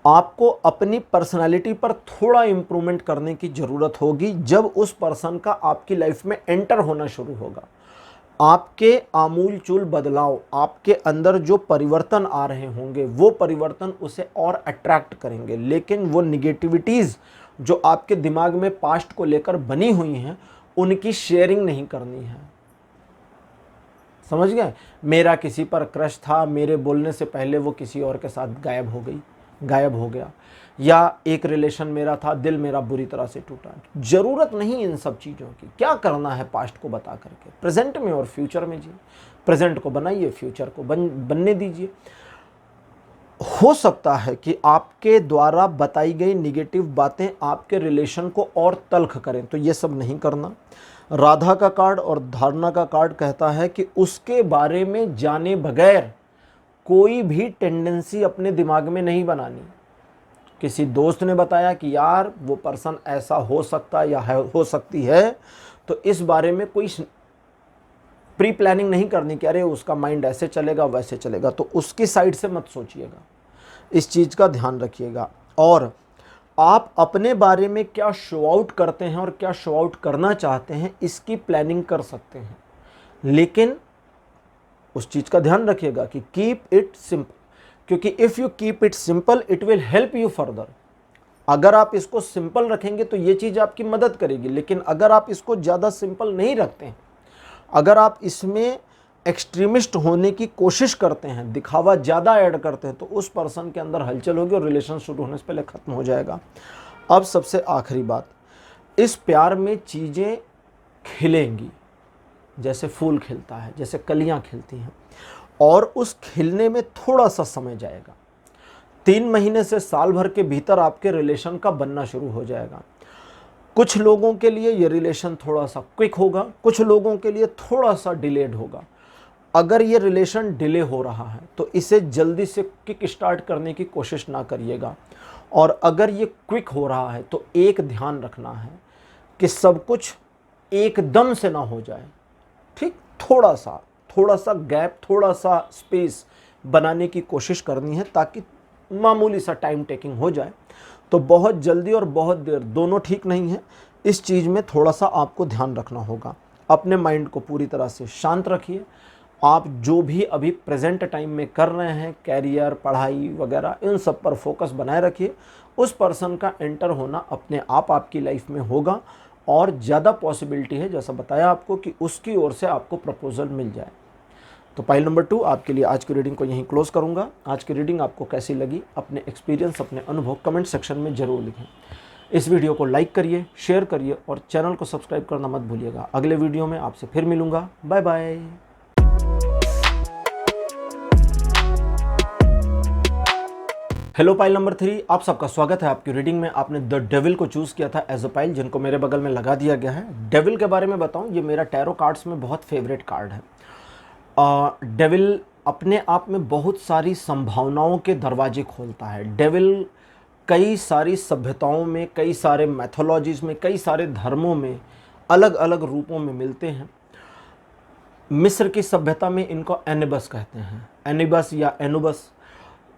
आपको अपनी पर्सनालिटी पर थोड़ा इम्प्रूवमेंट करने की ज़रूरत होगी जब उस पर्सन का आपकी लाइफ में एंटर होना शुरू होगा। आपके आमूलचूल बदलाव, आपके अंदर जो परिवर्तन आ रहे होंगे वो परिवर्तन उसे और अट्रैक्ट करेंगे। लेकिन वो निगेटिविटीज़ जो आपके दिमाग में पास्ट को लेकर बनी हुई हैं उनकी शेयरिंग नहीं करनी है। समझ गए? मेरा किसी पर क्रश था, मेरे बोलने से पहले वो किसी और के साथ गायब हो गई, गायब हो गया, या एक रिलेशन मेरा था, दिल मेरा बुरी तरह से टूटा। ज़रूरत नहीं इन सब चीज़ों की। क्या करना है पास्ट को बता करके, प्रेजेंट में और फ्यूचर में जिए। प्रेजेंट को बनाइए, फ्यूचर को बनने दीजिए। हो सकता है कि आपके द्वारा बताई गई निगेटिव बातें आपके रिलेशन को और तल्ख करें, तो ये सब नहीं करना। राधा का कार्ड और धारणा का कार्ड कहता है कि उसके बारे में जाने बगैर कोई भी टेंडेंसी अपने दिमाग में नहीं बनानी। किसी दोस्त ने बताया कि यार वो पर्सन ऐसा हो सकता या हो सकती है, तो इस बारे में कोई प्री प्लानिंग नहीं करनी कि अरे उसका माइंड ऐसे चलेगा वैसे चलेगा, तो उसकी साइड से मत सोचिएगा। इस चीज़ का ध्यान रखिएगा। और आप अपने बारे में क्या शो आउट करते हैं और क्या शो आउट करना चाहते हैं इसकी प्लानिंग कर सकते हैं, लेकिन उस चीज़ का ध्यान रखिएगा कि कीप इट सिंपल, क्योंकि if you keep it simple it will help you further. अगर आप इसको सिंपल रखेंगे तो ये चीज़ आपकी मदद करेगी, लेकिन अगर आप इसको ज़्यादा सिंपल नहीं रखते हैं, अगर आप इसमें एक्सट्रीमिस्ट होने की कोशिश करते हैं, दिखावा ज़्यादा ऐड करते हैं, तो उस पर्सन के अंदर हलचल होगी और रिलेशन शुरू होने से पहले ख़त्म हो जाएगा। अब सबसे आखिरी बात, इस प्यार में चीज़ें खिलेंगी, जैसे फूल खिलता है, जैसे कलियां खिलती हैं, और उस खिलने में थोड़ा सा समय जाएगा। 3 महीने से साल भर के भीतर आपके रिलेशन का बनना शुरू हो जाएगा। कुछ लोगों के लिए ये रिलेशन थोड़ा सा क्विक होगा, कुछ लोगों के लिए थोड़ा सा डिलेड होगा। अगर ये रिलेशन डिले हो रहा है तो इसे जल्दी से किक स्टार्ट करने की कोशिश ना करिएगा, और अगर ये क्विक हो रहा है तो एक ध्यान रखना है कि सब कुछ एकदम से ना हो जाए। ठीक, थोड़ा सा गैप, थोड़ा सा स्पेस बनाने की कोशिश करनी है, ताकि मामूली सा टाइम टेकिंग हो जाए। तो बहुत जल्दी और बहुत देर दोनों ठीक नहीं है। इस चीज़ में थोड़ा सा आपको ध्यान रखना होगा। अपने माइंड को पूरी तरह से शांत रखिए आप जो भी अभी प्रेजेंट टाइम में कर रहे हैं, कैरियर, पढ़ाई वगैरह, इन सब पर फोकस बनाए रखिए। उस पर्सन का एंटर होना अपने आप आपकी लाइफ में होगा और ज़्यादा पॉसिबिलिटी है, जैसा बताया आपको, कि उसकी ओर से आपको प्रपोजल मिल जाए। तो पाइल नंबर 2 आपके लिए आज की रीडिंग को यहीं क्लोज करूंगा। आज की रीडिंग आपको कैसी लगी, अपने एक्सपीरियंस, अपने अनुभव कमेंट सेक्शन में ज़रूर लिखें। इस वीडियो को लाइक करिए, शेयर करिए और चैनल को सब्सक्राइब करना मत भूलिएगा। अगले वीडियो में आपसे फिर मिलूंगा। Bye bye. Hello pile number 3, आप सबका स्वागत है आपकी रीडिंग में। आपने द डेविल को चूज़ किया था एज अ पाइल, जिनको मेरे बगल में लगा दिया गया है। डेविल के बारे में बताऊं, ये मेरा टैरो कार्ड्स में बहुत फेवरेट कार्ड है। डेविल अपने आप में बहुत सारी संभावनाओं के दरवाजे खोलता है। डेविल कई सारी सभ्यताओं में, कई सारे मैथोलॉजीज़ में, कई सारे धर्मों में अलग अलग रूपों में मिलते हैं। मिस्र की सभ्यता में इनको एनिबस कहते हैं, एनिबस या एनुबस।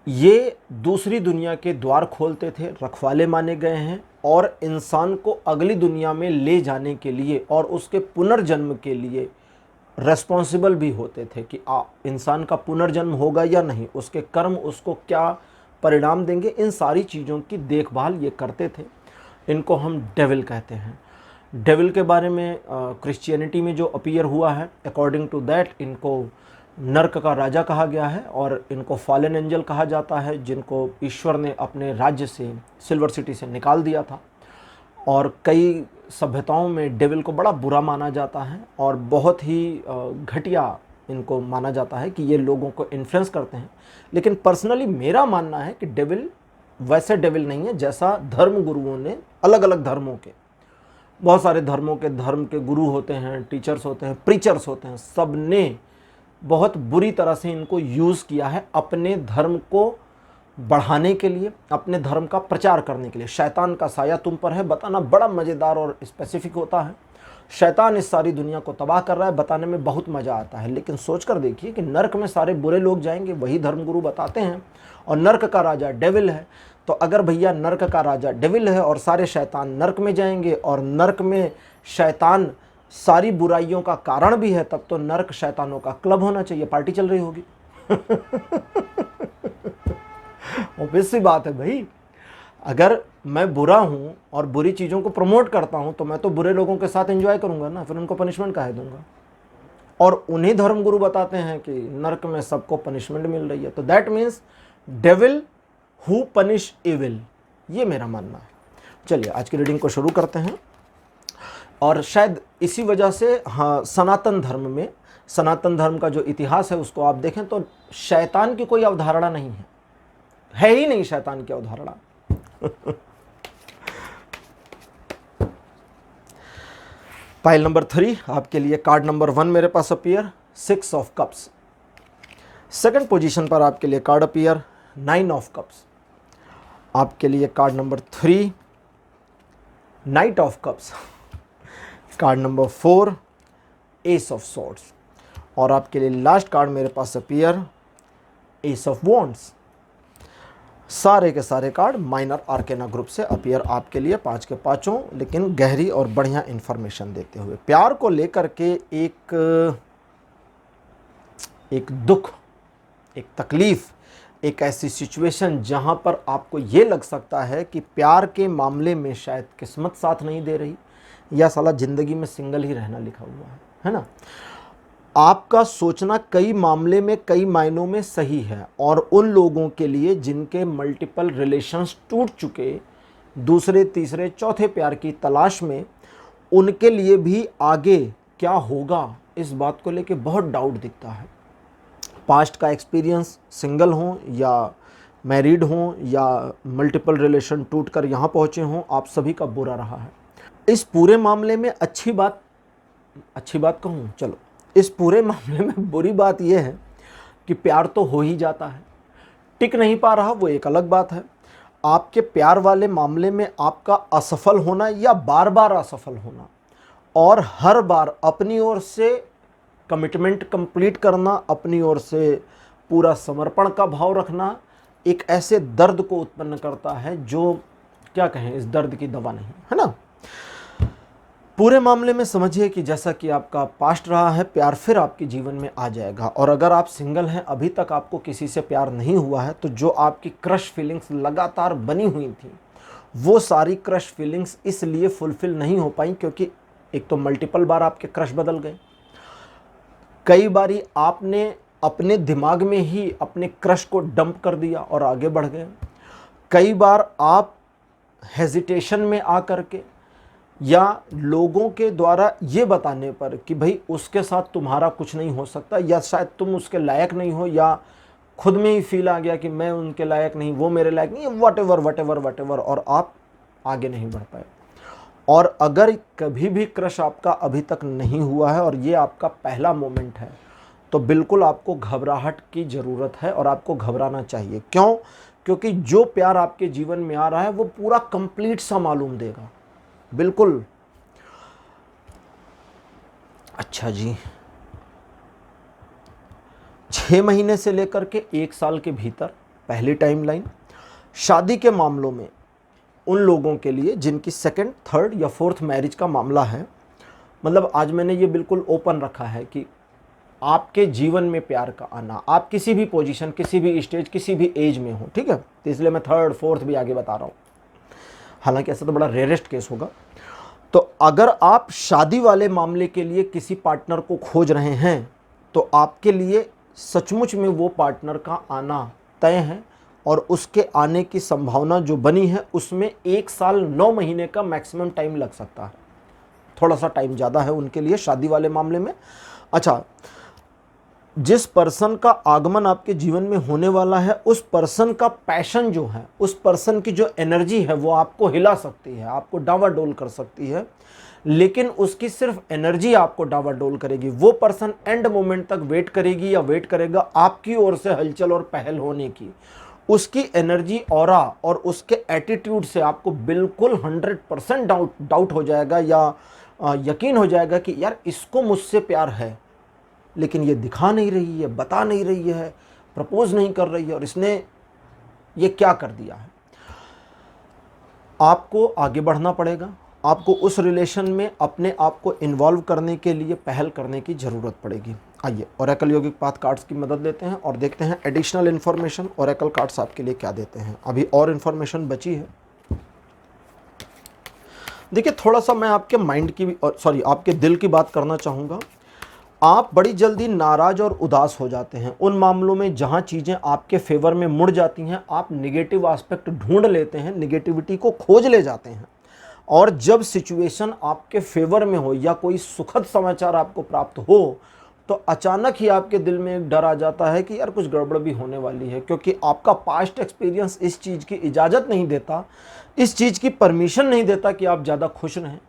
ये दूसरी दुनिया के द्वार खोलते थे, रखवाले माने गए हैं और इंसान को अगली दुनिया में ले जाने के लिए और उसके पुनर्जन्म के लिए रेस्पॉन्सिबल भी होते थे कि इंसान का पुनर्जन्म होगा या नहीं, उसके कर्म उसको क्या परिणाम देंगे, इन सारी चीज़ों की देखभाल ये करते थे। इनको हम डेविल कहते हैं। डेविल के बारे में क्रिश्चियनिटी में जो अपीयर हुआ है, अकॉर्डिंग टू दैट इनको नर्क का राजा कहा गया है और इनको फॉलन एंजल कहा जाता है, जिनको ईश्वर ने अपने राज्य से, सिल्वर सिटी से निकाल दिया था। और कई सभ्यताओं में डेविल को बड़ा बुरा माना जाता है और बहुत ही घटिया इनको माना जाता है कि ये लोगों को इन्फ्लुएंस करते हैं। लेकिन पर्सनली मेरा मानना है कि डेविल वैसे डेविल नहीं है जैसा धर्म गुरुओं ने, अलग अलग धर्मों के, बहुत सारे धर्मों के धर्म के गुरु होते हैं, टीचर्स होते हैं, प्रीचर्स होते हैं, सब ने बहुत बुरी तरह से इनको यूज़ किया है अपने धर्म को बढ़ाने के लिए, अपने धर्म का प्रचार करने के लिए। शैतान का साया तुम पर है बताना बड़ा मज़ेदार और स्पेसिफिक होता है। शैतान इस सारी दुनिया को तबाह कर रहा है बताने में बहुत मज़ा आता है, लेकिन सोच कर देखिए कि नर्क में सारे बुरे लोग जाएंगे, वही धर्मगुरु बताते हैं, और नर्क का राजा डेविल है। तो अगर भैया नर्क का राजा डेविल है और सारे शैतान नर्क में जाएंगे और नर्क में शैतान सारी बुराइयों का कारण भी है, तब तो नर्क शैतानों का क्लब होना चाहिए, पार्टी चल रही होगी। ऑब्वियस सी बात है भाई, अगर मैं बुरा हूं और बुरी चीज़ों को प्रमोट करता हूं तो मैं तो बुरे लोगों के साथ एंजॉय करूंगा ना, फिर उनको पनिशमेंट काहे दूंगा। और उन्हीं धर्मगुरु बताते हैं कि नर्क में सबको पनिशमेंट मिल रही है, तो that means devil who punish evil, ये मेरा मानना है। चलिए आज की रीडिंग को शुरू करते हैं। और शायद इसी वजह से, हाँ, सनातन धर्म में, सनातन धर्म का जो इतिहास है उसको आप देखें तो शैतान की कोई अवधारणा नहीं है ही नहीं शैतान की अवधारणा। पाइल नंबर 3 आपके लिए कार्ड नंबर 1 मेरे पास appear 6 of cups. Second position पर आपके लिए कार्ड अपीयर 9 ऑफ कप्स। आपके लिए card number 3 night of cups. Card number 4 S of swords. और आपके लिए लास्ट कार्ड मेरे पास अपीयर एस ऑफ वॉन्ड्स। सारे के सारे कार्ड माइनर आर्केना ग्रुप से अपीयर आपके लिए, 5 के पाँचों, लेकिन गहरी और बढ़िया इंफॉर्मेशन देते हुए। प्यार को लेकर के एक दुख, एक तकलीफ, एक ऐसी सिचुएशन जहां पर आपको ये लग सकता है कि प्यार के मामले में शायद किस्मत साथ नहीं दे रही, या साला ज़िंदगी में सिंगल ही रहना लिखा हुआ है ना। आपका सोचना कई मामले में, कई मायनों में सही है, और उन लोगों के लिए जिनके मल्टीपल रिलेशंस टूट चुके, दूसरे, तीसरे, चौथे प्यार की तलाश में, उनके लिए भी आगे क्या होगा इस बात को लेके बहुत डाउट दिखता है। पास्ट का एक्सपीरियंस, सिंगल हों या मैरिड हों या मल्टीपल रिलेशन टूट कर यहाँ पहुँचे हों, आप सभी का बुरा रहा है। इस पूरे मामले में अच्छी बात कहूँ, चलो, इस पूरे मामले में बुरी बात यह है कि प्यार तो हो ही जाता है, टिक नहीं पा रहा वो एक अलग बात है। आपके प्यार वाले मामले में आपका असफल होना या बार बार असफल होना, और हर बार अपनी ओर से कमिटमेंट कंप्लीट करना, अपनी ओर से पूरा समर्पण का भाव रखना, एक ऐसे दर्द को उत्पन्न करता है जो क्या कहें, इस दर्द की दवा नहीं है ना। पूरे मामले में समझिए कि जैसा कि आपका पास्ट रहा है, प्यार फिर आपके जीवन में आ जाएगा। और अगर आप सिंगल हैं, अभी तक आपको किसी से प्यार नहीं हुआ है, तो जो आपकी क्रश फीलिंग्स लगातार बनी हुई थी, वो सारी क्रश फीलिंग्स इसलिए फुलफिल नहीं हो पाई क्योंकि एक तो मल्टीपल बार आपके क्रश बदल गए, कई बारी आपने अपने दिमाग में ही अपने क्रश को डंप कर दिया और आगे बढ़ गए, कई बार आप हेजिटेशन में आकर के या लोगों के द्वारा ये बताने पर कि भाई उसके साथ तुम्हारा कुछ नहीं हो सकता, या शायद तुम उसके लायक नहीं हो, या खुद में ही फील आ गया कि मैं उनके लायक नहीं, वो मेरे लायक नहीं, वट एवर, और आप आगे नहीं बढ़ पाए। और अगर कभी भी क्रश आपका अभी तक नहीं हुआ है और ये आपका पहला मोमेंट है, तो बिल्कुल आपको घबराहट की ज़रूरत है और आपको घबराना चाहिए। क्यों? क्योंकि जो प्यार आपके जीवन में आ रहा है वो पूरा कंप्लीट सा मालूम देगा, बिल्कुल। अच्छा जी, 6 महीने से लेकर के 1 साल के भीतर पहली टाइमलाइन शादी के मामलों में उन लोगों के लिए जिनकी सेकंड, थर्ड या फोर्थ मैरिज का मामला है। मतलब आज मैंने ये बिल्कुल ओपन रखा है कि आपके जीवन में प्यार का आना, आप किसी भी पोजीशन, किसी भी स्टेज, किसी भी एज में हो, ठीक है, तो इसलिए मैं थर्ड फोर्थ भी आगे बता रहा हूँ। हालांकि ऐसा तो बड़ा रेयरेस्ट केस होगा। तो अगर आप शादी वाले मामले के लिए किसी पार्टनर को खोज रहे हैं, तो आपके लिए सचमुच में वो पार्टनर का आना तय है, और उसके आने की संभावना जो बनी है उसमें 1 साल 9 महीने का मैक्सिमम टाइम लग सकता है। थोड़ा सा टाइम ज़्यादा है उनके लिए शादी वाले मामले में। अच्छा, जिस पर्सन का आगमन आपके जीवन में होने वाला है, उस पर्सन का पैशन जो है, उस पर्सन की जो एनर्जी है, वो आपको हिला सकती है, आपको डावाडोल कर सकती है, लेकिन उसकी सिर्फ एनर्जी आपको डावाडोल करेगी। वो पर्सन एंड मोमेंट तक वेट करेगी या वेट करेगा आपकी ओर से हलचल और पहल होने की। उसकी एनर्जी, ऑरा और उसके एटीट्यूड से आपको बिल्कुल 100% डाउट हो जाएगा या यकीन हो जाएगा कि यार इसको मुझसे प्यार है, लेकिन ये दिखा नहीं रही है, बता नहीं रही है, प्रपोज नहीं कर रही है, और इसने ये क्या कर दिया है। आपको आगे बढ़ना पड़ेगा, आपको उस रिलेशन में अपने आप को इन्वॉल्व करने के लिए पहल करने की ज़रूरत पड़ेगी। आइए ओरेकल योगिक पाथ कार्ड्स की मदद लेते हैं और देखते हैं एडिशनल इन्फॉर्मेशन ओरेकल कार्ड्स आपके लिए क्या देते हैं। अभी और इन्फॉर्मेशन बची है। देखिए, थोड़ा सा मैं आपके माइंड की आपके दिल की बात करना चाहूँगा। आप बड़ी जल्दी नाराज़ और उदास हो जाते हैं उन मामलों में जहां चीज़ें आपके फेवर में मुड़ जाती हैं। आप निगेटिव एस्पेक्ट ढूंढ लेते हैं, निगेटिविटी को खोज ले जाते हैं, और जब सिचुएशन आपके फेवर में हो या कोई सुखद समाचार आपको प्राप्त हो, तो अचानक ही आपके दिल में एक डर आ जाता है कि यार कुछ गड़बड़ भी होने वाली है, क्योंकि आपका पास्ट एक्सपीरियंस इस चीज़ की इजाज़त नहीं देता, इस चीज़ की परमिशन नहीं देता कि आप ज़्यादा खुश रहें।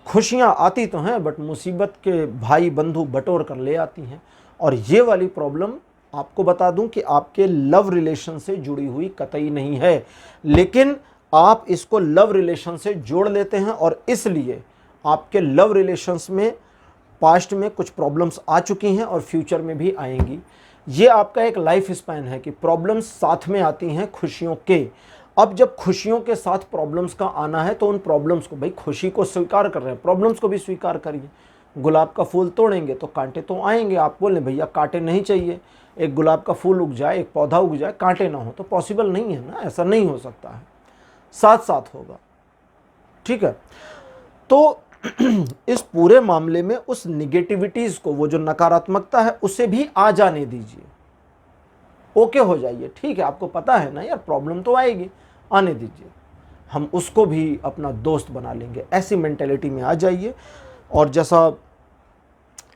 खुशियाँ आती तो हैं, बट मुसीबत के भाई बंधु बटोर कर ले आती हैं। और ये वाली प्रॉब्लम आपको बता दूं कि आपके लव रिलेशन से जुड़ी हुई कतई नहीं है, लेकिन आप इसको लव रिलेशन से जोड़ लेते हैं, और इसलिए आपके लव रिलेशंस में पास्ट में कुछ प्रॉब्लम्स आ चुकी हैं और फ्यूचर में भी आएंगी। ये आपका एक लाइफ स्पैन है कि प्रॉब्लम्स साथ में आती हैं खुशियों के। अब जब खुशियों के साथ प्रॉब्लम्स का आना है, तो उन प्रॉब्लम्स को, भाई खुशी को स्वीकार कर रहे हैं, प्रॉब्लम्स को भी स्वीकार करिए। गुलाब का फूल तोड़ेंगे तो कांटे तो आएंगे। आप बोलें भैया कांटे नहीं चाहिए, एक गुलाब का फूल उग जाए, एक पौधा उग जाए, कांटे ना हो, तो पॉसिबल नहीं है ना, ऐसा नहीं हो सकता है, साथ साथ होगा, ठीक है। तो इस पूरे मामले में उस निगेटिविटीज को, वो जो नकारात्मकता है, उसे भी आ जाने दीजिए, ओके हो जाइए, ठीक है। आपको पता है ना यार प्रॉब्लम तो आएगी, आने दीजिए, हम उसको भी अपना दोस्त बना लेंगे, ऐसी मेंटेलिटी में आ जाइए। और जैसा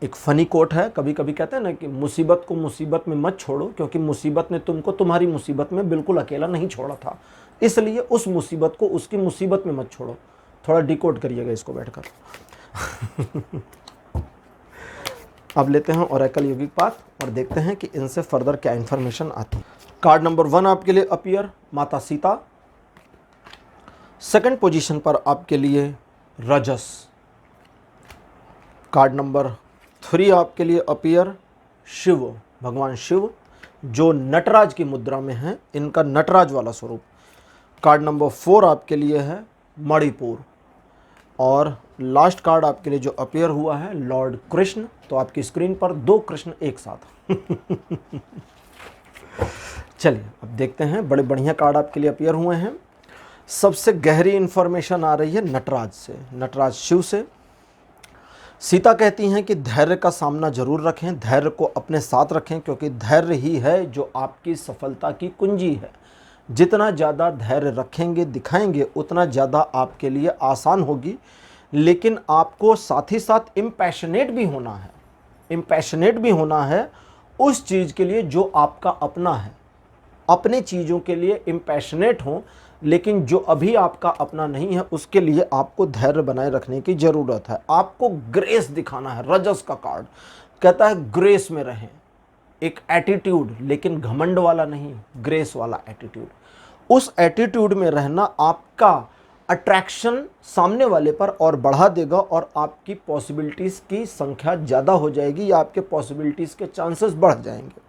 एक फनी कोट है, कभी कभी कहते हैं ना कि मुसीबत को मुसीबत में मत छोड़ो, क्योंकि मुसीबत ने तुमको तुम्हारी मुसीबत में बिल्कुल अकेला नहीं छोड़ा था, इसलिए उस मुसीबत को उसकी मुसीबत में मत छोड़ो। थोड़ा डिकोड करिएगा इसको बैठकर। अब लेते हैं ओरेकल योगिक पाथ और देखते हैं कि इनसे फर्दर क्या इंफॉर्मेशन आती है। कार्ड नंबर 1 आपके लिए अपीयर माता सीता, सेकंड पोजीशन पर आपके लिए रजस। कार्ड नंबर 3 आपके लिए अपीयर शिव, भगवान शिव, जो नटराज की मुद्रा में है, इनका नटराज वाला स्वरूप। कार्ड नंबर 4 आपके लिए है मणिपुर, और लास्ट कार्ड आपके लिए जो अपीयर हुआ है लॉर्ड कृष्ण। तो आपकी स्क्रीन पर 2 कृष्ण एक साथ चलिए अब देखते हैं, बड़े बढ़िया कार्ड आपके लिए अपीयर हुए हैं। सबसे गहरी इंफॉर्मेशन आ रही है नटराज से, नटराज शिव से। सीता कहती हैं कि धैर्य का सामना जरूर रखें, धैर्य को अपने साथ रखें, क्योंकि धैर्य ही है जो आपकी सफलता की कुंजी है। जितना ज़्यादा धैर्य रखेंगे दिखाएंगे उतना ज़्यादा आपके लिए आसान होगी। लेकिन आपको साथ ही साथ इम्पैशनेट भी होना है, इम्पैशनेट भी होना है उस चीज़ के लिए जो आपका अपना है। अपने चीज़ों के लिए इम्पैशनेट हों, लेकिन जो अभी आपका अपना नहीं है उसके लिए आपको धैर्य बनाए रखने की ज़रूरत है। आपको ग्रेस दिखाना है। रजस का कार्ड कहता है ग्रेस में रहें, एक एटीट्यूड, लेकिन घमंड वाला नहीं, ग्रेस वाला एटीट्यूड। उस एटीट्यूड में रहना आपका अट्रैक्शन सामने वाले पर और बढ़ा देगा और आपकी पॉसिबिलिटीज़ की संख्या ज़्यादा हो जाएगी या आपके पॉसिबिलिटीज़ के चांसेस बढ़ जाएंगे।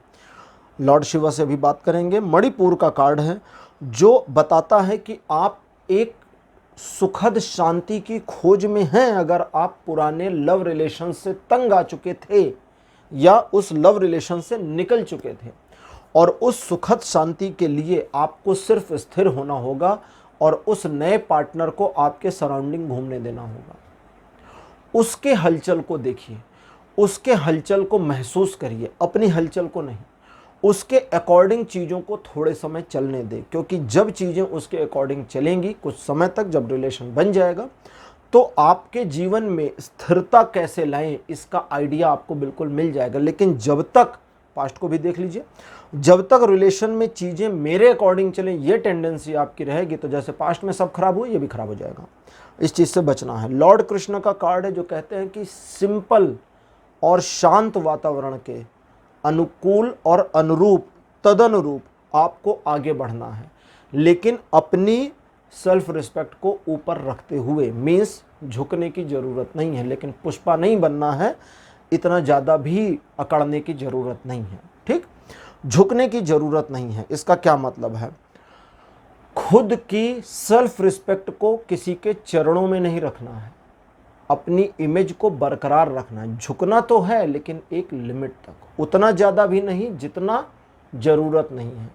लॉर्ड शिवा से भी बात करेंगे। मणिपुर का कार्ड है जो बताता है कि आप एक सुखद शांति की खोज में हैं। अगर आप पुराने लव रिलेशन से तंग आ चुके थे या उस लव रिलेशन से निकल चुके थे, और उस सुखद शांति के लिए आपको सिर्फ स्थिर होना होगा और उस नए पार्टनर को आपके सराउंडिंग घूमने देना होगा। उसके हलचल को देखिए, उसके हलचल को महसूस करिए, अपनी हलचल को नहीं। उसके अकॉर्डिंग चीज़ों को थोड़े समय चलने दें, क्योंकि जब चीज़ें उसके अकॉर्डिंग चलेंगी कुछ समय तक, जब रिलेशन बन जाएगा, तो आपके जीवन में स्थिरता कैसे लाएं इसका आइडिया आपको बिल्कुल मिल जाएगा। लेकिन जब तक, पास्ट को भी देख लीजिए, जब तक रिलेशन में चीज़ें मेरे अकॉर्डिंग चलें, ये टेंडेंसी आपकी रहेगी, तो जैसे पास्ट में सब खराब हुआ ये भी खराब हो जाएगा। इस चीज़ से बचना है। लॉर्ड कृष्ण का कार्ड है जो कहते हैं कि सिंपल और शांत वातावरण के अनुकूल और अनुरूप, तदनुरूप आपको आगे बढ़ना है, लेकिन अपनी सेल्फ रिस्पेक्ट को ऊपर रखते हुए। मीन्स झुकने की ज़रूरत नहीं है, लेकिन पुष्पा नहीं बनना है, इतना ज़्यादा भी अकड़ने की ज़रूरत नहीं है। ठीक, झुकने की ज़रूरत नहीं है। इसका क्या मतलब है? खुद की सेल्फ रिस्पेक्ट को किसी के चरणों में नहीं रखना है, अपनी इमेज को बरकरार रखना है। झुकना तो है लेकिन एक लिमिट तक, उतना ज़्यादा भी नहीं जितना ज़रूरत नहीं है।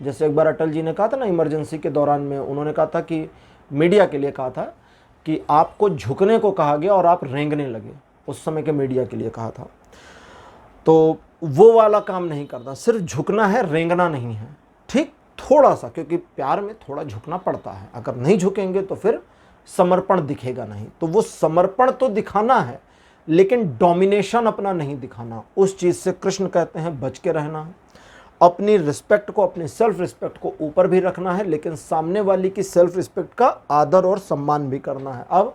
जैसे एक बार अटल जी ने कहा था ना, इमरजेंसी के दौरान में उन्होंने कहा था कि मीडिया के लिए कहा था कि आपको झुकने को कहा गया और आप रेंगने लगे। उस समय के मीडिया के लिए कहा था। तो वो वाला काम नहीं करना, सिर्फ झुकना है, रेंगना नहीं है। ठीक, थोड़ा सा, क्योंकि प्यार में थोड़ा झुकना पड़ता है। अगर नहीं झुकेंगे तो फिर समर्पण दिखेगा नहीं। तो वो समर्पण तो दिखाना है, लेकिन डोमिनेशन अपना नहीं दिखाना। उस चीज़ से कृष्ण कहते हैं बच के रहना है। अपनी रिस्पेक्ट को, अपनी सेल्फ रिस्पेक्ट को ऊपर भी रखना है, लेकिन सामने वाली की सेल्फ रिस्पेक्ट का आदर और सम्मान भी करना है। अब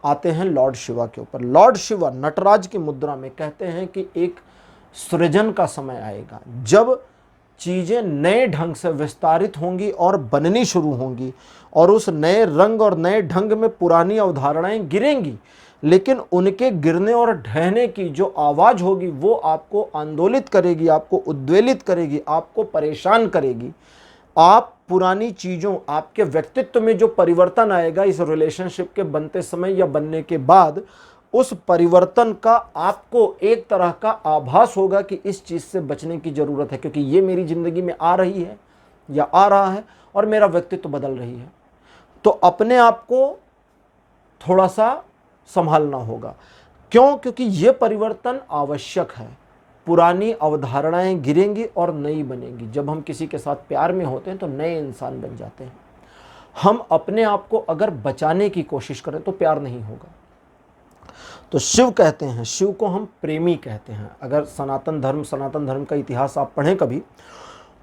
आते हैं लॉर्ड शिवा के ऊपर। लॉर्ड शिवा नटराज की मुद्रा में कहते हैं कि एक सृजन का समय आएगा जब चीज़ें नए ढंग से विस्तारित होंगी और बननी शुरू होंगी, और उस नए रंग और नए ढंग में पुरानी अवधारणाएं गिरेंगी, लेकिन उनके गिरने और ढहने की जो आवाज़ होगी वो आपको आंदोलित करेगी, आपको उद्वेलित करेगी, आपको परेशान करेगी। आप पुरानी चीज़ों, आपके व्यक्तित्व में जो परिवर्तन आएगा इस रिलेशनशिप के बनते समय या बनने के बाद, उस परिवर्तन का आपको एक तरह का आभास होगा कि इस चीज़ से बचने की ज़रूरत है, क्योंकि ये मेरी ज़िंदगी में आ रही है या आ रहा है और मेरा व्यक्तित्व बदल रही है। तो अपने आप को थोड़ा सा संभालना होगा। क्यों? क्योंकि ये परिवर्तन आवश्यक है। पुरानी अवधारणाएं गिरेंगी और नई बनेंगी। जब हम किसी के साथ प्यार में होते हैं तो नए इंसान बन जाते हैं। हम अपने आप को अगर बचाने की कोशिश करें तो प्यार नहीं होगा। तो शिव कहते हैं, शिव को हम प्रेमी कहते हैं। अगर सनातन धर्म का इतिहास आप पढ़ें कभी,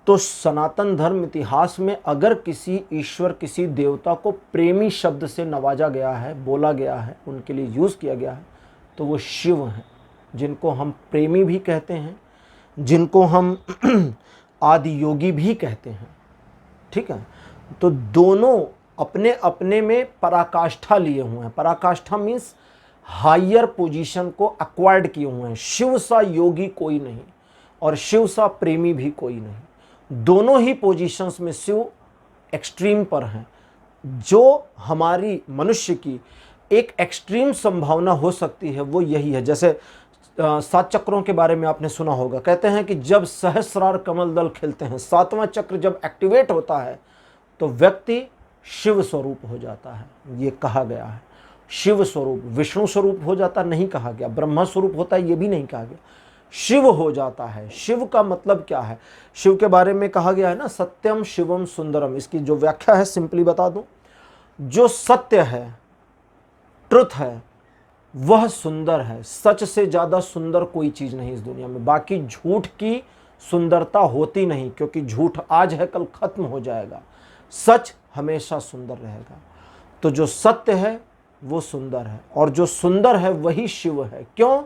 तो सनातन धर्म इतिहास में अगर किसी ईश्वर, किसी देवता को प्रेमी शब्द से नवाजा गया है, बोला गया है, उनके लिए यूज़ किया गया है, तो वो शिव हैं, जिनको हम प्रेमी भी कहते हैं, जिनको हम आदि योगी भी कहते हैं। ठीक है, तो दोनों अपने अपने में पराकाष्ठा लिए हुए हैं। पराकाष्ठा मीन्स हायर पोजीशन को एक्वायर्ड किए हुए हैं। शिव सा योगी कोई नहीं और शिव सा प्रेमी भी कोई नहीं। दोनों ही पोजीशंस में शिव एक्सट्रीम पर हैं। जो हमारी मनुष्य की एक एक्सट्रीम संभावना हो सकती है वो यही है। जैसे 7 चक्रों के बारे में आपने सुना होगा, कहते हैं कि जब सहस्रार कमल दल खिलते हैं, 7वां चक्र जब एक्टिवेट होता है तो व्यक्ति शिव स्वरूप हो जाता है। ये कहा गया है, शिव स्वरूप, विष्णु स्वरूप हो जाता नहीं कहा गया, ब्रह्मा स्वरूप होता है ये भी नहीं कहा गया, शिव हो जाता है। शिव का मतलब क्या है? शिव के बारे में कहा गया है ना, सत्यम शिवम सुंदरम। इसकी जो व्याख्या है सिंपली बता दूं, जो सत्य है, ट्रुथ है, वह सुंदर है। सच से ज्यादा सुंदर कोई चीज नहीं इस दुनिया में। बाकी झूठ की सुंदरता होती नहीं, क्योंकि झूठ आज है कल खत्म हो जाएगा, सच हमेशा सुंदर रहेगा। तो जो सत्य है वो सुंदर है, और जो सुंदर है वही शिव है। क्यों?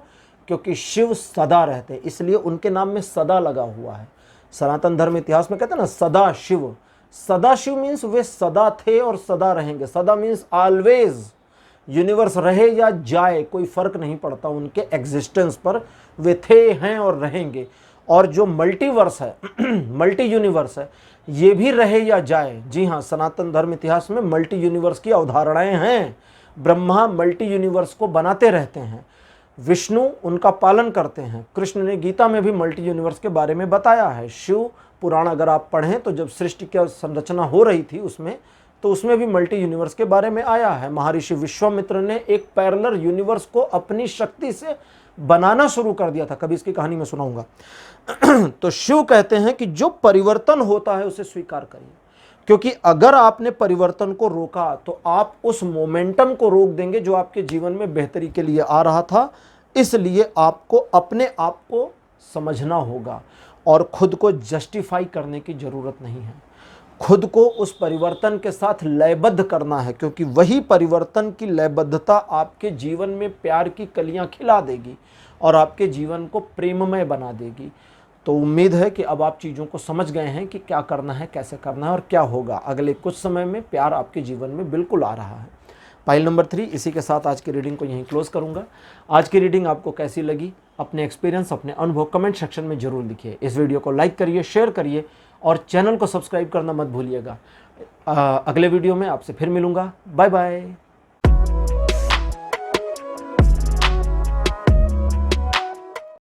क्योंकि शिव सदा रहते हैं, इसलिए उनके नाम में सदा लगा हुआ है। सनातन धर्म इतिहास में कहते हैं ना, सदा शिव। सदा शिव मीन्स वे सदा थे और सदा रहेंगे। सदा मीन्स ऑलवेज। यूनिवर्स रहे या जाए कोई फर्क नहीं पड़ता उनके एग्जिस्टेंस पर, वे थे, हैं और रहेंगे। और जो मल्टीवर्स है मल्टी यूनिवर्स है, ये भी रहे या जाए। जी हाँ, सनातन धर्म इतिहास में मल्टी यूनिवर्स की अवधारणाएं हैं। ब्रह्मा मल्टी यूनिवर्स को बनाते रहते हैं, विष्णु उनका पालन करते हैं। कृष्ण ने गीता में भी मल्टी यूनिवर्स के बारे में बताया है। शिव पुराण अगर आप पढ़ें तो जब सृष्टि की संरचना हो रही थी उसमें, तो उसमें भी मल्टी यूनिवर्स के बारे में आया है। महर्षि विश्वामित्र ने एक पैरेलल यूनिवर्स को अपनी शक्ति से बनाना शुरू कर दिया था, कभी इसकी कहानी में सुनाऊंगा। तो शिव कहते हैं कि जो परिवर्तन होता है उसे स्वीकार करिए, क्योंकि अगर आपने परिवर्तन को रोका तो आप उस मोमेंटम को रोक देंगे जो आपके जीवन में बेहतरी के लिए आ रहा था। इसलिए आपको अपने आप को समझना होगा और खुद को जस्टिफाई करने की जरूरत नहीं है। खुद को उस परिवर्तन के साथ लयबद्ध करना है, क्योंकि वही परिवर्तन की लयबद्धता आपके जीवन में प्यार की कलियां खिला देगी और आपके जीवन को प्रेममय बना देगी। तो उम्मीद है कि अब आप चीज़ों को समझ गए हैं कि क्या करना है, कैसे करना है और क्या होगा। अगले कुछ समय में प्यार आपके जीवन में बिल्कुल आ रहा है। पाइल नंबर 3, इसी के साथ आज की रीडिंग को यहीं क्लोज करूंगा। आज की रीडिंग आपको कैसी लगी, अपने एक्सपीरियंस, अपने अनुभव कमेंट सेक्शन में जरूर लिखिए। इस वीडियो को लाइक करिए, शेयर करिए और चैनल को सब्सक्राइब करना मत भूलिएगा। अगले वीडियो में आपसे फिर मिलूंगा। Bye bye.